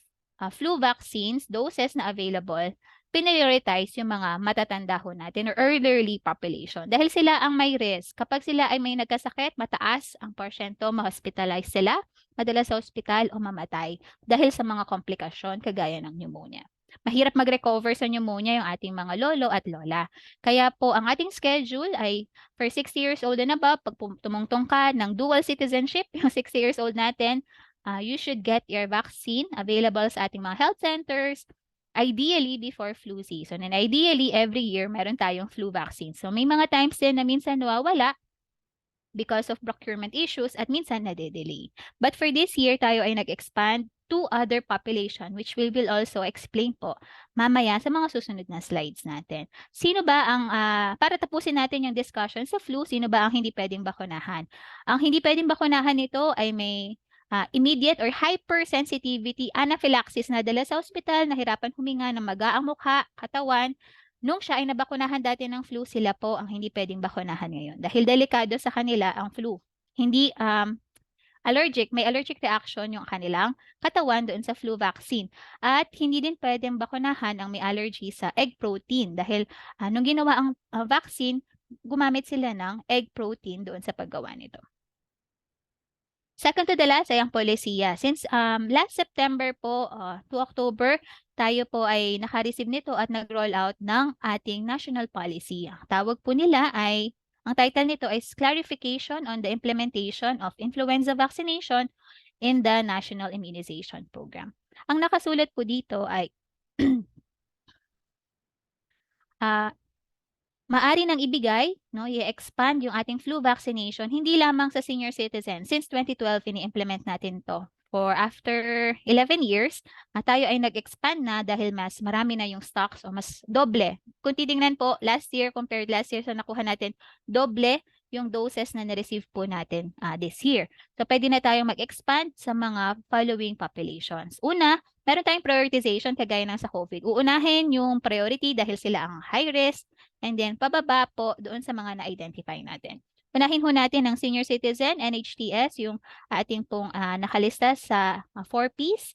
flu vaccines, doses na available, prioritize yung mga matatanda ho natin or elderly population. Dahil sila ang may risk. Kapag sila ay may nagkasakit, mataas ang porsyento, ma-hospitalize sila, madalas sa ospital o mamatay dahil sa mga komplikasyon kagaya ng pneumonia. Mahirap mag-recover sa pneumonia yung ating mga lolo at lola. Kaya po ang ating schedule ay for 60 years old and above, pag tumungtong ka ng dual citizenship, yung 60 years old natin, you should get your vaccine available sa ating mga health centers, ideally before flu season. And ideally, every year, meron tayong flu vaccine. So, may mga times din na minsan nawawala because of procurement issues at minsan nade-delay. But for this year, tayo ay nag-expand to other population which we will also explain po mamaya sa mga susunod na slides natin. Sino ba ang, para tapusin natin yung discussion sa flu, sino ba ang hindi pwedeng bakunahan? Ang hindi pwedeng bakunahan nito ay may immediate or hypersensitivity anaphylaxis na dala sa ospital, nahirapan huminga, namaga ang mukha, katawan. Nung siya ay nabakunahan dati ng flu, sila po ang hindi pwedeng bakunahan ngayon. Dahil delikado sa kanila ang flu. Hindi allergic, may allergic reaction yung kanilang katawan doon sa flu vaccine. At hindi din pwedeng bakunahan ang may allergy sa egg protein. Dahil nung ginawa ang vaccine, gumamit sila ng egg protein doon sa paggawa nito. Second to the last ay ang polisiya. Since last September po to October, tayo po ay naka-receive nito at nag-roll out ng ating national policy. Ang tawag po nila ay, ang title nito is Clarification on the Implementation of Influenza Vaccination in the National Immunization Program. Ang nakasulat po dito ay maari nang ibigay, i-expand yung ating flu vaccination, hindi lamang sa senior citizen. Since 2012, ini-implement natin to. For after 11 years, tayo ay nag-expand na dahil mas marami na yung stocks o mas doble. Kung titingnan po, last year compared last year, so nakuha natin doble yung doses na na-receive po natin this year. So pwede na tayong mag-expand sa mga following populations. Una, meron tayong prioritization kagaya ng sa COVID. Uunahin yung priority dahil sila ang high risk, and then pababa po doon sa mga na-identify natin. Unahin ho natin ang senior citizen, NHTS, yung ating pong nakalista sa 4Ps,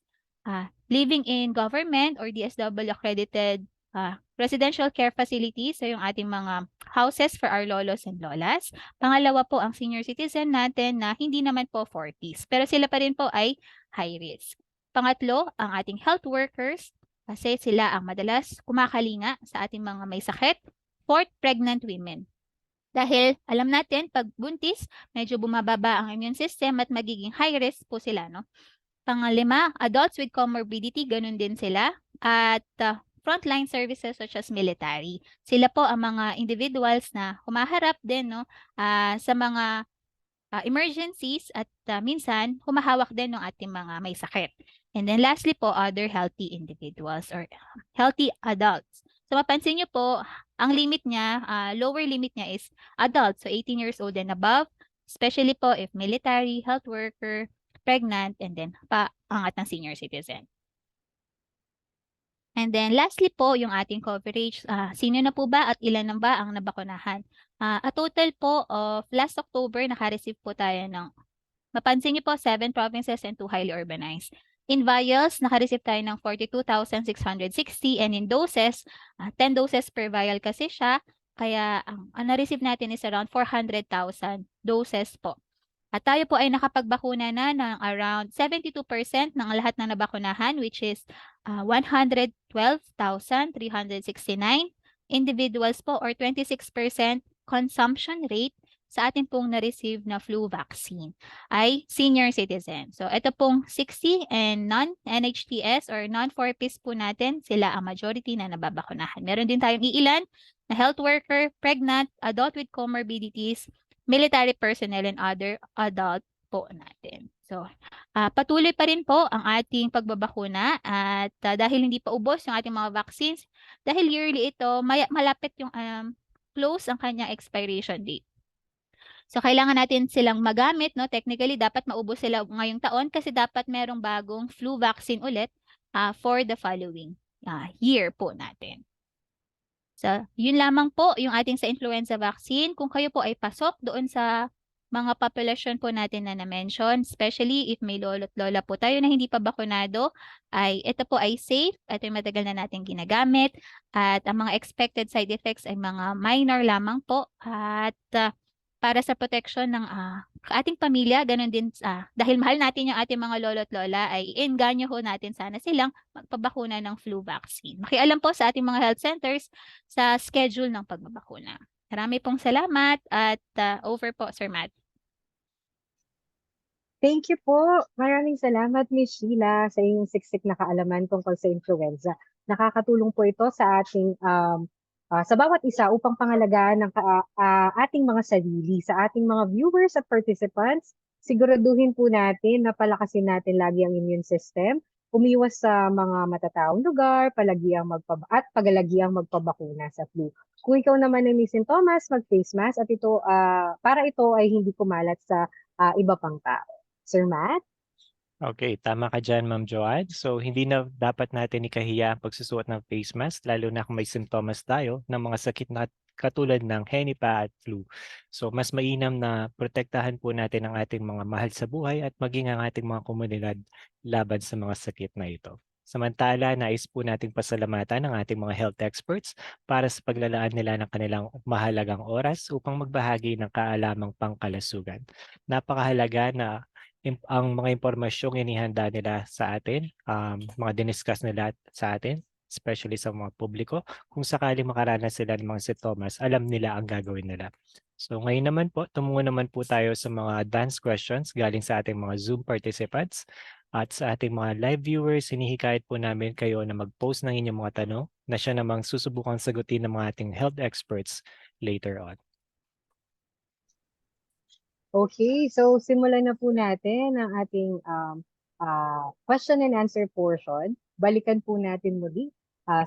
living in government or DSW accredited residential care facilities, so yung ating mga houses for our lolos and lolas. Pangalawa po ang senior citizen natin na hindi naman po 40s, pero sila pa rin po ay high risk. Pangatlo, ang ating health workers, kasi sila ang madalas kumakalinga sa ating mga may sakit. Fourth, pregnant women. Dahil alam natin, pag buntis, medyo bumababa ang immune system at magiging high risk po sila, no? Panglima, adults with comorbidity, ganun din sila. At frontline services such as military. Sila po ang mga individuals na humaharap din, no, sa mga emergencies at minsan humahawak din ng ating mga may sakit. And then lastly po, other healthy individuals or healthy adults. So mapansin nyo po, ang limit niya, lower limit niya is adults, so 18 years old and above, especially po if military, health worker, pregnant, and then paangat ng senior citizen. And then lastly po, yung ating coverage, sino na po ba at ilan na ba ang nabakunahan? A total po of last October, naka-receive po tayo ng, mapansin niyo po, 7 provinces and 2 highly urbanized. In vials, naka-receive tayo ng 42,660, and in doses, 10 doses per vial kasi siya, kaya ang na-receive natin is around 400,000 doses po. At tayo po ay nakapagbakuna na ng around 72% ng lahat ng nabakunahan, which is 112,369 individuals po, or 26% consumption rate sa ating pong na-receive na flu vaccine ay senior citizen. So ito pong 60 and non-NHTS or non-4Ps po natin, sila ang majority na nababakunahan. Meron din tayong iilan na health worker, pregnant, adult with comorbidities, military personnel, and other adult po natin. So, patuloy pa rin po ang ating pagbabakuna at dahil hindi pa ubos yung ating mga vaccines, dahil yearly ito, malapit yung close ang kanyang expiration date. So, kailangan natin silang magamit, no? Technically, dapat maubos sila ngayong taon kasi dapat merong bagong flu vaccine ulit for the following year po natin. So, yun lamang po yung ating sa influenza vaccine. Kung kayo po ay pasok doon sa mga population po natin na na-mention, especially if may lolo't lola po tayo na hindi pa bakunado, ay ito po ay safe, ito yung matagal na natin ginagamit, at ang mga expected side effects ay mga minor lamang po, at para sa protection ng ating pamilya, ganun din, dahil mahal natin yung ating mga lolo't lola, ay inganyo ho natin sana silang magpabakuna ng flu vaccine. Makialam po sa ating mga health centers sa schedule ng pagbabakuna. Marami pong salamat at over po, Sir Matt. Thank you po. Maraming salamat, Ms. Sheila, sa inyong siksik na kaalaman tungkol sa influenza. Nakakatulong po ito sa ating sa bawat isa upang pangalagaan ng ating mga sarili, sa ating mga viewers at participants. Siguraduhin po natin na palakasin natin lagi ang immune system, umiwas sa mga matataong lugar, at pagalagiang magpabakuna sa flu. Kung ikaw naman ay may sintomas, mag-face mask at ito para ito ay hindi kumalat sa iba pang tao. Sir Matt? Okay, tama ka dyan, Ma'am Joanne. So, hindi na dapat natin ikahiya ang pagsusuot ng face mask, lalo na kung may sintomas tayo ng mga sakit na katulad ng henipa at flu. So, mas mainam na protektahan po natin ang ating mga mahal sa buhay at maging ang ating mga komunidad laban sa mga sakit na ito. Samantala, nais po nating pasalamatan ang ating mga health experts para sa paglalaan nila ng kanilang mahalagang oras upang magbahagi ng kaalamang pangkalasugan. Napakahalaga na ang mga impormasyong inihanda nila sa atin, mga diniscuss nila sa atin, especially sa mga publiko, kung sakaling makaranas sila ng mga sintomas, alam nila ang gagawin nila. So ngayon naman po, tumungo naman po tayo sa mga advanced questions galing sa ating mga Zoom participants. At sa ating mga live viewers, hinihikayat po namin kayo na mag-post ng inyong mga tanong na siya namang susubukang sagutin ng mga ating health experts later on. Okay, so simulan na po natin ang ating question and answer portion. Balikan po natin muli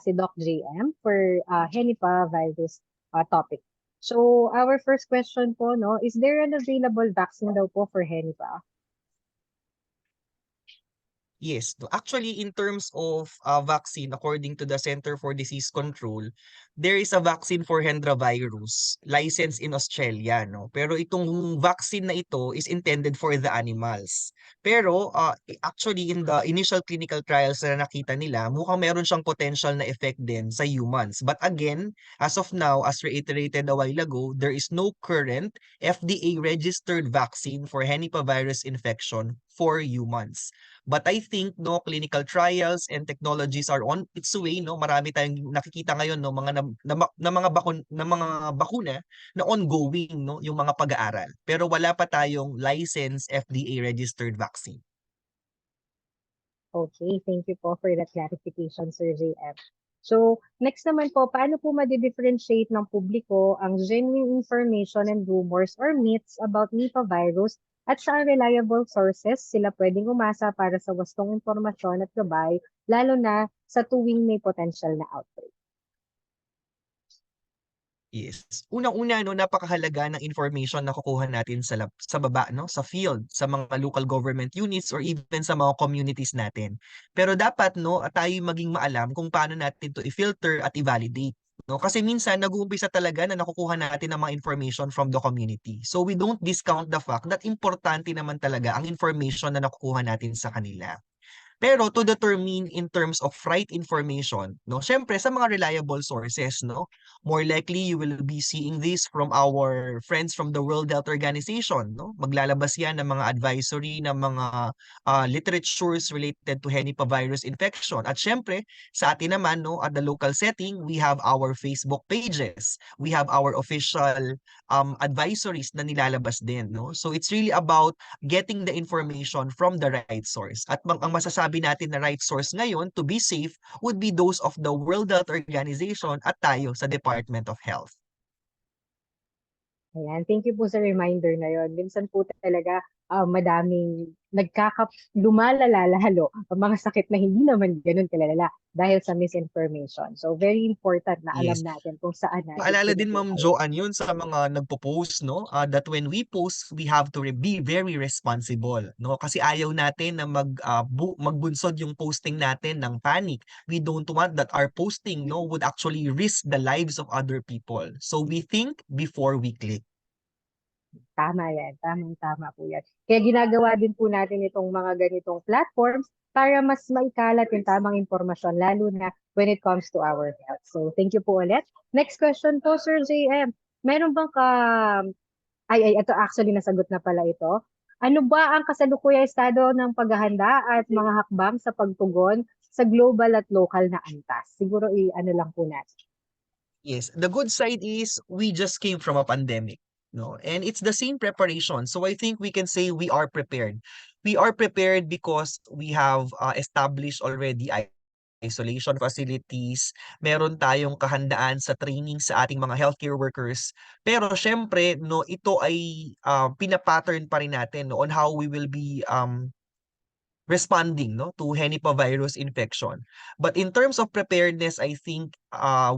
si Doc JM for Henipa virus topic. So, our first question po, no, is there an available vaccine daw po for Henipa? Yes. No, actually, in terms of vaccine, according to the Center for Disease Control, there is a vaccine for Hendra virus licensed in Australia, no? Pero itong vaccine na ito is intended for the animals. Pero actually, in the initial clinical trials na nakita nila, mukhang meron siyang potential na effect din sa humans. But again, as of now, as reiterated a while ago, there is no current FDA-registered vaccine for Henipavirus infection for humans. But I think no clinical trials and technologies are on its way, no. Marami tayong nakikita ngayon, no, mga na mga bakuna na ongoing, no, yung mga pag-aaral. Pero wala pa tayong licensed FDA registered vaccine. Okay, thank you po for that clarification, Sir JF. So, next naman po, paano po ma-differentiate ng publiko ang genuine information and rumors or myths about Nipah virus at sa reliable sources sila pwedeng umasa para sa wastong impormasyon at gabay, lalo na sa tuwing may potential na outbreak? Yes. Unang-una, no, napakahalaga ng information na kukuha natin sa baba, no, sa field, sa mga local government units or even sa mga communities natin. Pero dapat, no, tayo maging maalam kung paano natin to i-filter at i-validate. No, kasi minsan nag-uumpisa talaga na nakukuha natin ng mga information from the community. So we don't discount the fact that importante naman talaga ang information na nakukuha natin sa kanila. Pero to determine in terms of right information, no, syempre sa mga reliable sources, no, more likely you will be seeing this from our friends from the World Health Organization, no. Maglalabas yan ng mga advisory ng mga literatures related to Henipavirus infection. At syempre, sa atin naman, no, at the local setting, we have our Facebook pages. We have our official advisories na nilalabas din, no. So it's really about getting the information from the right source. At ang masasabi natin na right source ngayon to be safe would be those of the World Health Organization at tayo sa Department of Health. Ayan, thank you po sa reminder na yon. Minsan po talaga madaming lumalala lalo ang mga sakit na hindi naman ganun kalalala dahil sa misinformation. So very important na alam Yes. natin kung saan natin Paalala din Ma'am pinag-i-apply. Joanne yun sa mga nagpo-post, no, that when we post, we have to be very responsible, no? Kasi ayaw natin na magbunsod yung posting natin ng panic. We don't want that our posting, no, would actually risk the lives of other people. So we think before we click. Tama yan. Tama po yan. Kaya ginagawa din po natin itong mga ganitong platforms para mas maikalat yung tamang impormasyon, lalo na when it comes to our health. So, thank you po ulit. Next question po, Sir JM. Meron bang ito actually nasagot na pala ito. Ano ba ang kasalukuyang estado ng paghahanda at mga hakbang sa pagtugon sa global at local na antas? Siguro ano lang po natin. Yes, the good side is we just came from a pandemic, no, and it's the same preparation. So I think we can say we are prepared. We are prepared because we have established already isolation facilities. Meron tayong kahandaan sa training sa ating mga healthcare workers. Pero syempre, no, ito ay pina-pattern pa rin natin, no, on how we will be responding, no, to Henipavirus infection. But in terms of preparedness, I think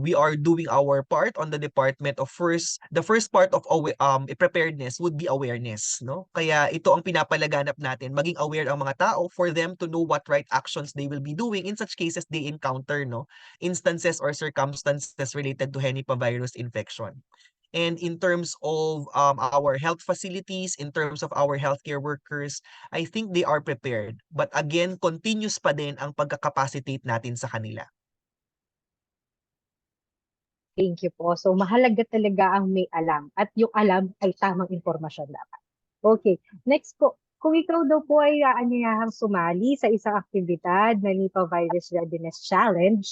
we are doing our part on the department of the first part of preparedness would be awareness, no? Kaya ito ang pinapalaganap natin, maging aware ang mga tao for them to know what right actions they will be doing in such cases they encounter, no, instances or circumstances related to Henipavirus infection. And in terms of our health facilities, in terms of our healthcare workers, I think they are prepared. But again, continuous pa din ang pagkakapacitate natin sa kanila. Thank you po. So, mahalaga talaga ang may alam. At yung alam ay tamang impormasyon dapat. Okay. Next po. Kung ikaw daw po ay aanyayahang sumali sa isang aktibidad na Nipah Virus Readiness Challenge,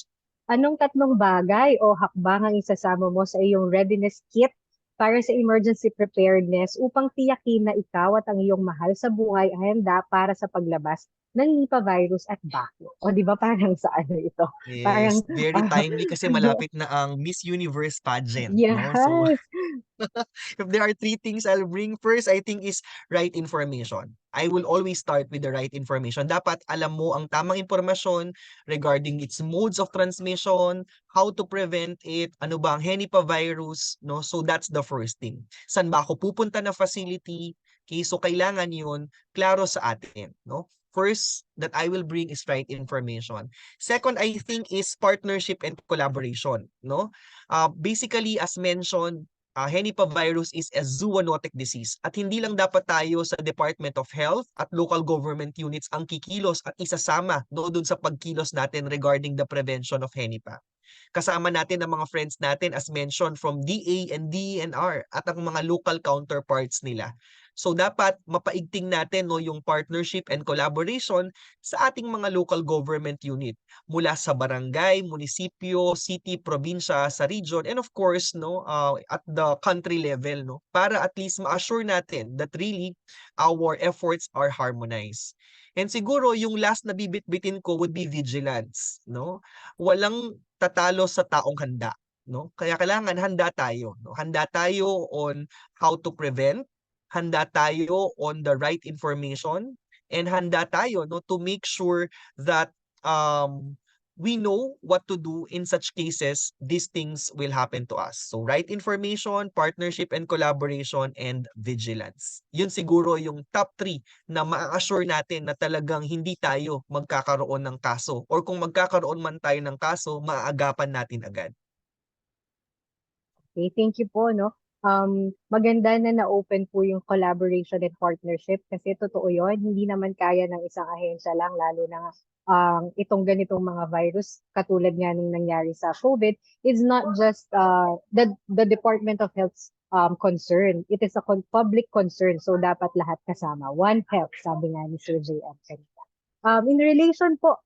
anong 3 bagay o hakbang ang isasama mo sa iyong readiness kit para sa emergency preparedness upang tiyakin na ikaw at ang iyong mahal sa buhay ay handa para sa paglabas ng Nipah virus at bakyo? O di ba parang sa ano ito? Yes, Parang very timely kasi malapit na ang Miss Universe pageant, no? yes. So If there are three things I'll bring, first, I think is right information. I will always start with the right information. Dapat alam mo ang tamang impormasyon regarding its modes of transmission, how to prevent it, ano ba ang henipavirus, no? So that's the first thing. Saan ba ako pupunta na facility? Okay, so kailangan yun klaro sa atin, no? First that I will bring is right information. Second, I think is partnership and collaboration, no? Basically, as mentioned, henipavirus is a zoonotic disease at hindi lang dapat tayo sa Department of Health at local government units ang kikilos at isasama doon sa pagkilos natin regarding the prevention of henipa. Kasama natin ang mga friends natin as mentioned from DA and DENR at ang mga local counterparts nila. So dapat mapaigting natin no yung partnership and collaboration sa ating mga local government unit mula sa barangay, munisipyo, city, probinsya, sa region and of course no at the country level no para at least ma-assure natin that really our efforts are harmonized. And siguro yung last na bibitbitin ko would be vigilance no. Walang tatalo sa taong handa no. Kaya kailangan handa tayo no. Handa tayo on how to prevent, handa tayo on the right information, and handa tayo no to make sure that we know what to do in such cases these things will happen to us. So right information, partnership and collaboration, and vigilance. Yun siguro yung top 3 na ma-assure natin na talagang hindi tayo magkakaroon ng kaso or kung magkakaroon man tayo ng kaso, maaagapan natin agad. Okay, thank you po, no? Maganda na na-open po yung collaboration and partnership kasi totoo yun, hindi naman kaya ng isang ahensya lang, lalo na itong ganitong mga virus, katulad nga nung nangyari sa COVID, is not just the Department of Health's concern. It is a public concern, so dapat lahat kasama. One health, sabi nga ni Sir JM kanina. In relation po,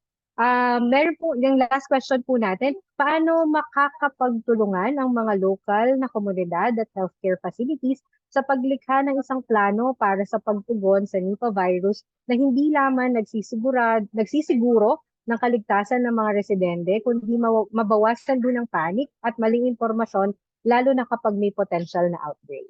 meron po, yung last question po natin, paano makakapagtulungan ang mga local na komunidad at healthcare facilities sa paglikha ng isang plano para sa pagtugon sa Nipah virus na hindi lamang nagsisiguro ng kaligtasan ng mga residente, kundi mabawasan din ang panic at maling impormasyon, lalo na kapag may potential na outbreak?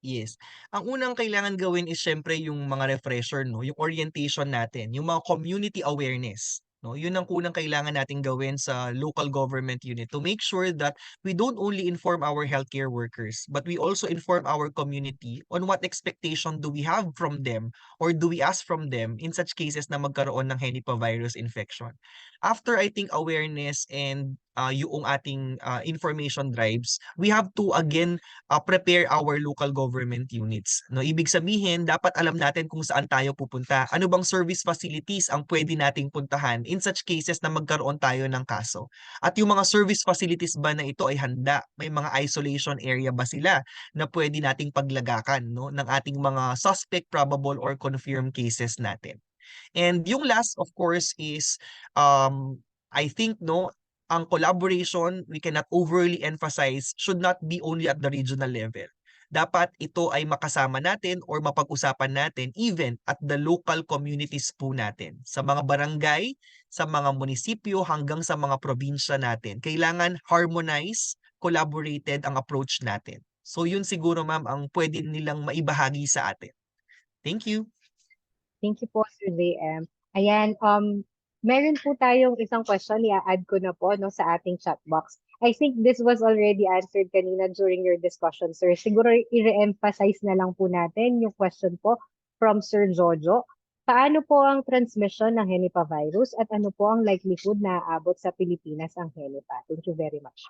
Yes. Ang unang kailangan gawin is syempre yung mga refresher, no? Yung orientation natin, yung mga community awareness. No? Yun ang unang kailangan nating gawin sa local government unit to make sure that we don't only inform our healthcare workers, but we also inform our community on what expectation do we have from them or do we ask from them in such cases na magkaroon ng henipavirus infection. After I think awareness and yung ating information drives, we have to again prepare our local government units. No, ibig sabihin, dapat alam natin kung saan tayo pupunta. Ano bang service facilities ang pwede nating puntahan in such cases na magkaroon tayo ng kaso? At yung mga service facilities ba na ito ay handa? May mga isolation area ba sila na pwede nating paglagakan no, ng ating mga suspect, probable, or confirmed cases natin? And yung last, of course, is I think no, ang collaboration, we cannot overly emphasize, should not be only at the regional level. Dapat ito ay makasama natin or mapag-usapan natin even at the local communities po natin. Sa mga barangay, sa mga munisipyo, hanggang sa mga probinsya natin. Kailangan harmonize, collaborated ang approach natin. So yun siguro ma'am ang pwede nilang maibahagi sa atin. Thank you. Thank you po, Sir JM. Ayan, meron po tayong isang question, i-add ko na po no, sa ating chat box. I think this was already answered kanina during your discussion, sir. Siguro i-re-emphasize na lang po natin yung question po from Sir Jojo. Paano po ang transmission ng henipavirus at ano po ang likelihood na aabot sa Pilipinas ang henipa? Thank you very much.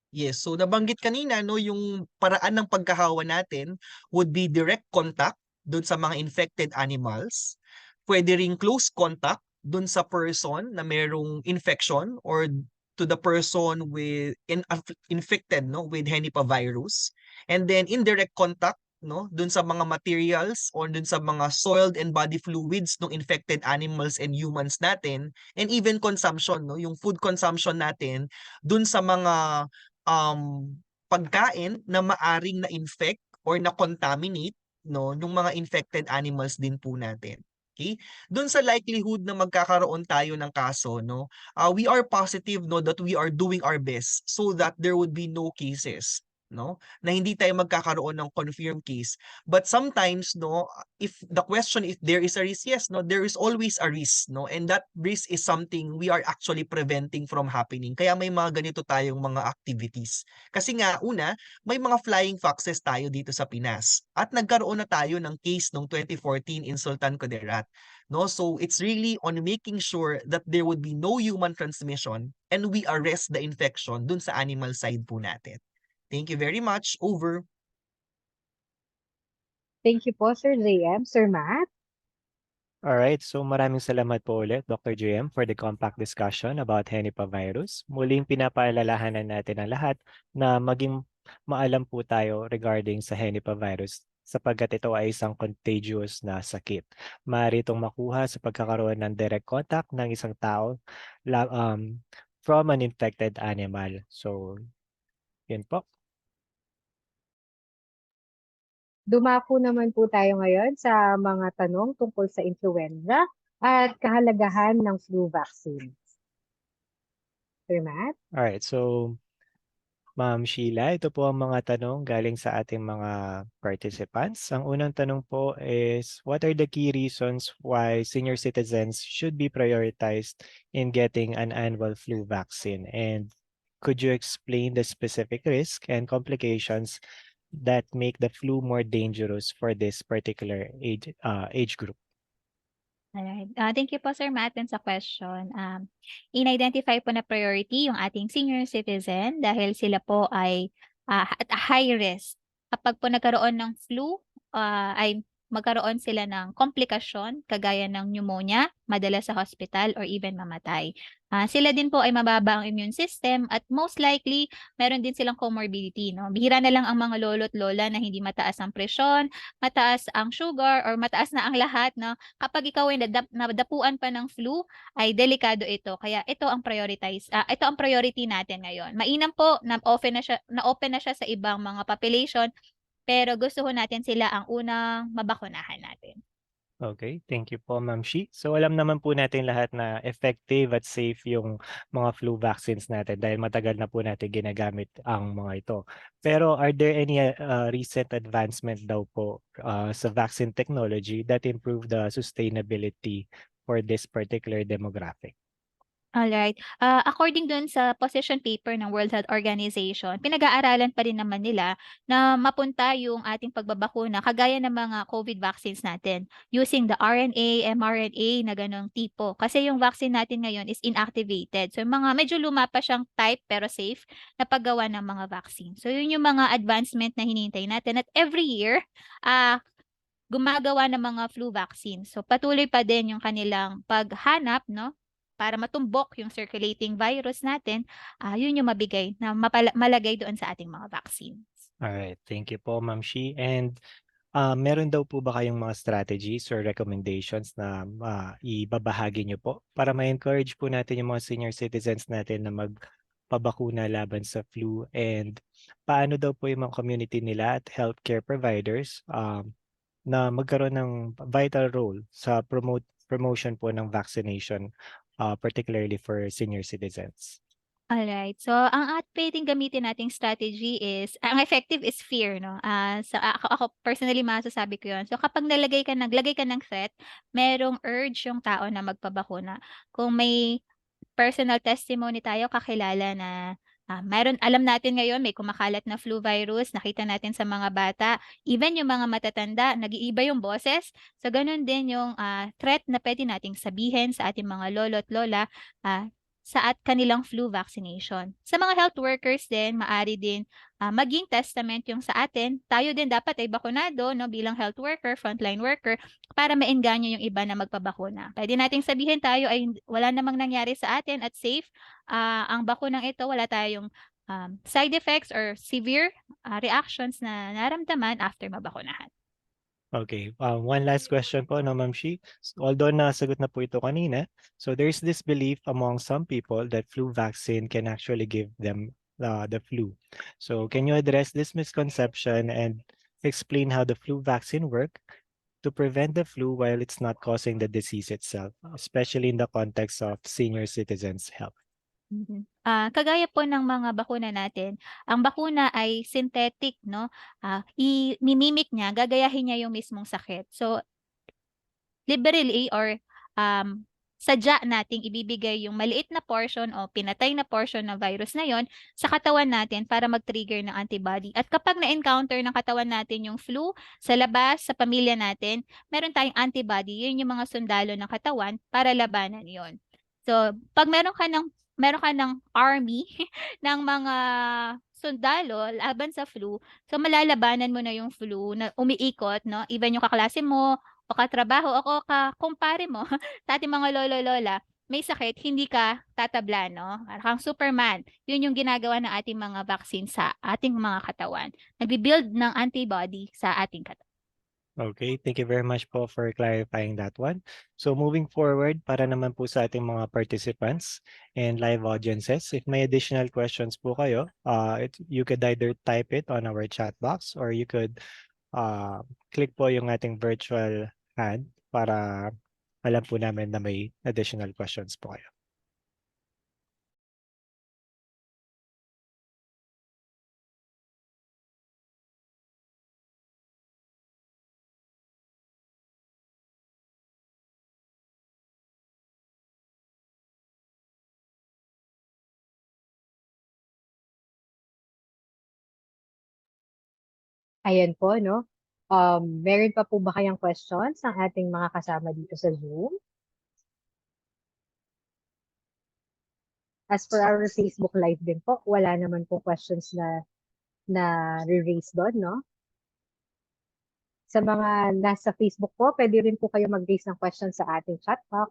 Yes, so nabanggit kanina no yung paraan ng pagkahawa natin would be direct contact doon sa mga infected animals. Pwede ring close contact doon sa person na merong infection or to the person with infected no with henipavirus. And then indirect contact no doon sa mga materials or doon sa mga soiled and body fluids ng infected animals and humans natin, and even consumption no yung food consumption natin doon sa mga pagkain na maaring na-infect or na-contaminate no nung mga infected animals din po natin. Okay? Doon sa likelihood na magkakaroon tayo ng kaso, no, we are positive, no, that we are doing our best so that there would be no cases, no, na hindi tayo magkakaroon ng confirmed case. But sometimes, no, if the question if there is a risk, yes, no, there is always a risk, no, and that risk is something we are actually preventing from happening. Kaya may mga ganito tayong mga activities. Kasi nga, una, may mga flying foxes tayo dito sa Pinas. At nagkaroon na tayo ng case noong 2014 in Sultan Kudarat. No, so it's really on making sure that there would be no human transmission and we arrest the infection dun sa animal side po natin. Thank you very much. Over. Thank you po, Sir JM. Sir Matt? Alright, so maraming salamat po ulit, Dr. JM, for the compact discussion about Henipavirus. Muling pinapaalalahanan natin ang lahat na maging maalam po tayo regarding sa Henipavirus sapagkat ito ay isang contagious na sakit. Maaari itong makuha sa pagkakaroon ng direct contact ng isang tao from an infected animal. So, yun po. Dumako naman po tayo ngayon sa mga tanong tungkol sa influenza at kahalagahan ng flu vaccine. Sir Matt? Alright, so Ma'am Sheila, ito po ang mga tanong galing sa ating mga participants. Ang unang tanong po is, what are the key reasons why senior citizens should be prioritized in getting an annual flu vaccine? And could you explain the specific risk and complications that make the flu more dangerous for this particular age group? Alright. Thank you po, Sir Matt, dun sa question. In-identify po na priority yung ating senior citizen dahil sila po ay at high risk. Kapag po nagkaroon ng flu, ay magkaroon sila ng komplikasyon kagaya ng pneumonia, madala sa hospital, or even mamatay. Sila din po ay mababa ang immune system at most likely, meron din silang comorbidity. No? Bihira na lang ang mga lolo't lola na hindi mataas ang presyon, mataas ang sugar, or mataas na ang lahat. No? Kapag ikaw ay nadapuan pa ng flu, ay delikado ito. Kaya ito ang ito ang priority natin ngayon. Mainam po na open na siya sa ibang mga population, pero gusto ho natin sila ang unang mabakunahan natin. Okay, thank you po, Ma'am Shi. So alam naman po natin lahat na effective at safe yung mga flu vaccines natin dahil matagal na po natin ginagamit ang mga ito. Pero are there any recent advancement daw po sa vaccine technology that improve the sustainability for this particular demographic? Alright. According dun sa position paper ng World Health Organization, pinag-aaralan pa rin naman nila na mapunta yung ating pagbabakuna kagaya ng mga COVID vaccines natin using the RNA, mRNA na ganong tipo. Kasi yung vaccine natin ngayon is inactivated. So mga medyo luma pa siyang type pero safe na paggawa ng mga vaccine. So yun yung mga advancement na hinihintay natin. At every year, gumagawa ng mga flu vaccine. So patuloy pa din yung kanilang paghanap, no? Para matumbok yung circulating virus natin, yun yung mabigay na malagay doon sa ating mga vaccines. Alright, thank you po, Ma'am Shi. And meron daw po ba kayong mga strategies or recommendations na ibabahagi niyo po para ma-encourage po natin yung mga senior citizens natin na magpabakuna laban sa flu? And paano daw po yung mga community nila at healthcare providers na magkaroon ng vital role sa promotion po ng vaccination, particularly for senior citizens? Alright. So, ang pwedeng gamitin nating strategy is, ang effective is fear, no? Ako personally masasabi ko yun. So, kapag naglagay ka ng threat, merong urge yung tao na magpabakuna. Kung may personal testimony tayo, kakilala na alam natin ngayon may kumakalat na flu virus, nakita natin sa mga bata, even yung mga matatanda, nag-iiba yung boses. So, ganun din yung threat na pwede nating sabihin sa ating mga lolo at lola sa kanilang flu vaccination. Sa mga health workers din, maari din maging testament yung sa atin. Tayo din dapat ay bakunado, no, bilang health worker, frontline worker, para maengganyo yung iba na magpabakuna. Pwede nating sabihin tayo ay wala namang nangyari sa atin at safe. Ang bakunang ito, wala tayong side effects or severe reactions na naramdaman after mabakunahan. Okay, one last question po, no, Ma'am Shi. Although nasagot na po ito kanina, so there's this belief among some people that flu vaccine can actually give them the flu. So can you address this misconception and explain how the flu vaccine work to prevent the flu while it's not causing the disease itself, especially in the context of senior citizens' health. Kagaya po ng mga bakuna natin, ang bakuna ay synthetic, no? Mimimik niya, gagayahin niya yung mismong sakit. So, liberally or sadya nating ibibigay yung maliit na portion o pinatay na portion ng virus na yon sa katawan natin para mag-trigger ng antibody. At kapag na-encounter ng katawan natin yung flu sa labas, sa pamilya natin, meron tayong antibody. Yun yung mga sundalo ng katawan para labanan yon. So, pag meron ka ng army ng mga sundalo laban sa flu, so malalabanan mo na yung flu na umiikot, no? Even yung kaklase mo, o katrabaho o kakumpare mo sa ating mga lolo-lola, may sakit, hindi ka tatabla, no? Parang kang Superman. Yun yung ginagawa ng ating mga vaccine sa ating mga katawan. Nagbi-build ng antibody sa ating katawan. Okay, thank you very much po for clarifying that one. So moving forward, para naman po sa ating mga participants and live audiences, if may additional questions po kayo, you could either type it on our chat box or you could click po yung ating virtual hand para alam po namin na may additional questions po kayo. Ayan po, no? Meron pa po ba kayang questions ng ating mga kasama dito sa Zoom? As for our Facebook Live din po, wala naman po questions na re-raise doon, no? Sa mga nasa Facebook po, pwede rin po kayo mag-raise ng questions sa ating chat box.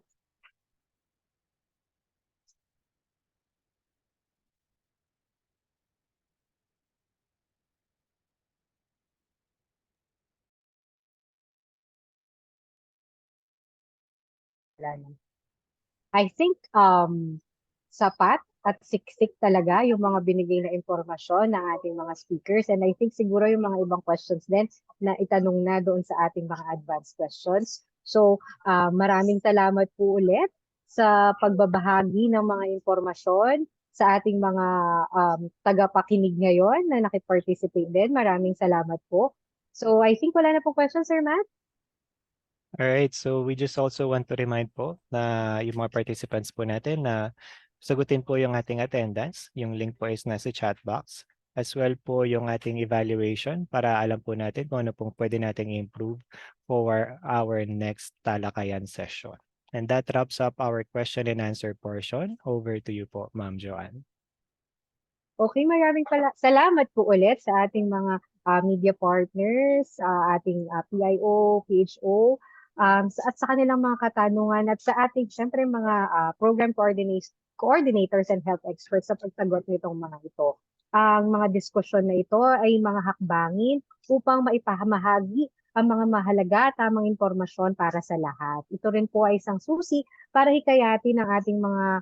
I think sapat at siksik talaga yung mga binigay na impormasyon ng ating mga speakers, and I think siguro yung mga ibang questions din na itanong na doon sa ating mga advanced questions. So maraming salamat po ulit sa pagbabahagi ng mga impormasyon sa ating mga tagapakinig ngayon na nakiparticipate din. Maraming salamat po. So I think wala na pong questions, Sir Matt? Alright, so we just also want to remind po na yung mga participants po natin na sagutin po yung ating attendance. Yung link po is nasa chat box. As well po yung ating evaluation para alam po natin kung ano pong pwede nating improve for our next talakayan session. And that wraps up our question and answer portion. Over to you po, Ma'am Joanne. Okay, maraming salamat po ulit sa ating mga media partners, ating PIO, PHO, at sa kanilang mga katanungan at sa ating syempre mga program coordinators and health experts sa pagsagot nitong mga ito. Ang mga diskusyon na ito ay mga hakbangin upang maipahamahagi ang mga mahalaga at tamang impormasyon para sa lahat. Ito rin po ay isang susi para hikayatin ang ating mga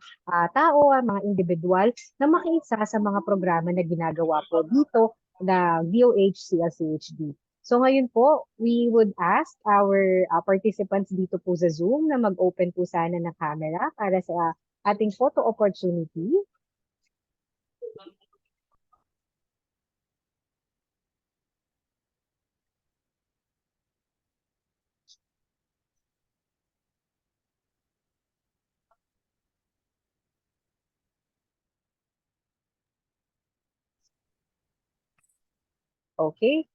tao, mga individual na makiisa sa mga programa na ginagawa po dito na VOH CLCHD. So ngayon po, we would ask our participants dito po sa Zoom na mag-open po sana ng camera para sa ating photo opportunity. Okay.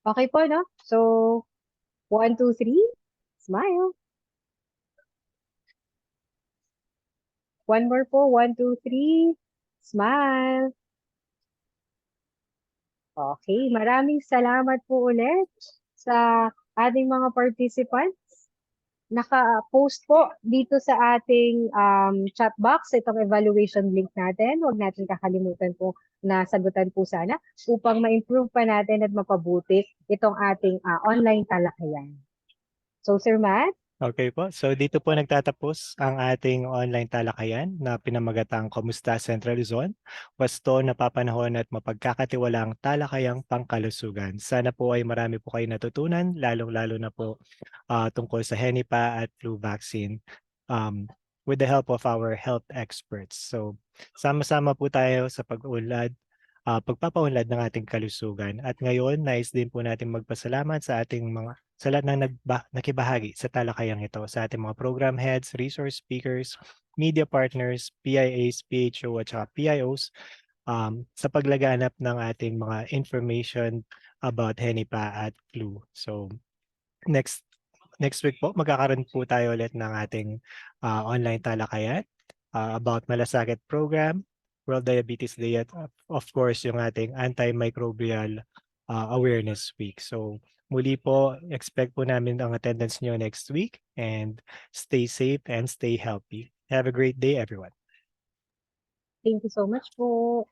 Okay po, no? So, 1, 2, 3, smile. One more po, 1, 2, 3, smile. Okay, maraming salamat po ulit sa ating mga participants. Naka-post po dito sa ating chat box itong evaluation link natin. Huwag natin kakalimutan po na sagutan po sana upang ma-improve pa natin at mapabuti itong ating online talakayan. So, Sir Matt? Okay po. So dito po nagtatapos ang ating online talakayan na pinamagatang Kamusta Central Luzon? Wasto, napapanahon at mapagkakatiwalaang talakayang pangkalusugan. Sana po ay marami po kayo natutunan, lalong-lalo na po tungkol sa Henipa at flu vaccine with the help of our health experts. So sama-sama po tayo sa pagpapaunlad ng ating kalusugan. At ngayon, nais din po natin magpasalamat sa ating sa lahat ng nakibahagi sa talakayang ito, sa ating mga program heads, resource speakers, media partners, PIAs, PHO at saka PIOs sa paglaganap ng ating mga information about Henipa at flu. So next week po, magkakaroon po tayo ulit ng ating online talakayan about Malasakit Program, World Diabetes Day at of course yung ating antimicrobial awareness week. So muli po, expect po namin ang attendance nyo next week and stay safe and stay healthy. Have a great day, everyone. Thank you so much po.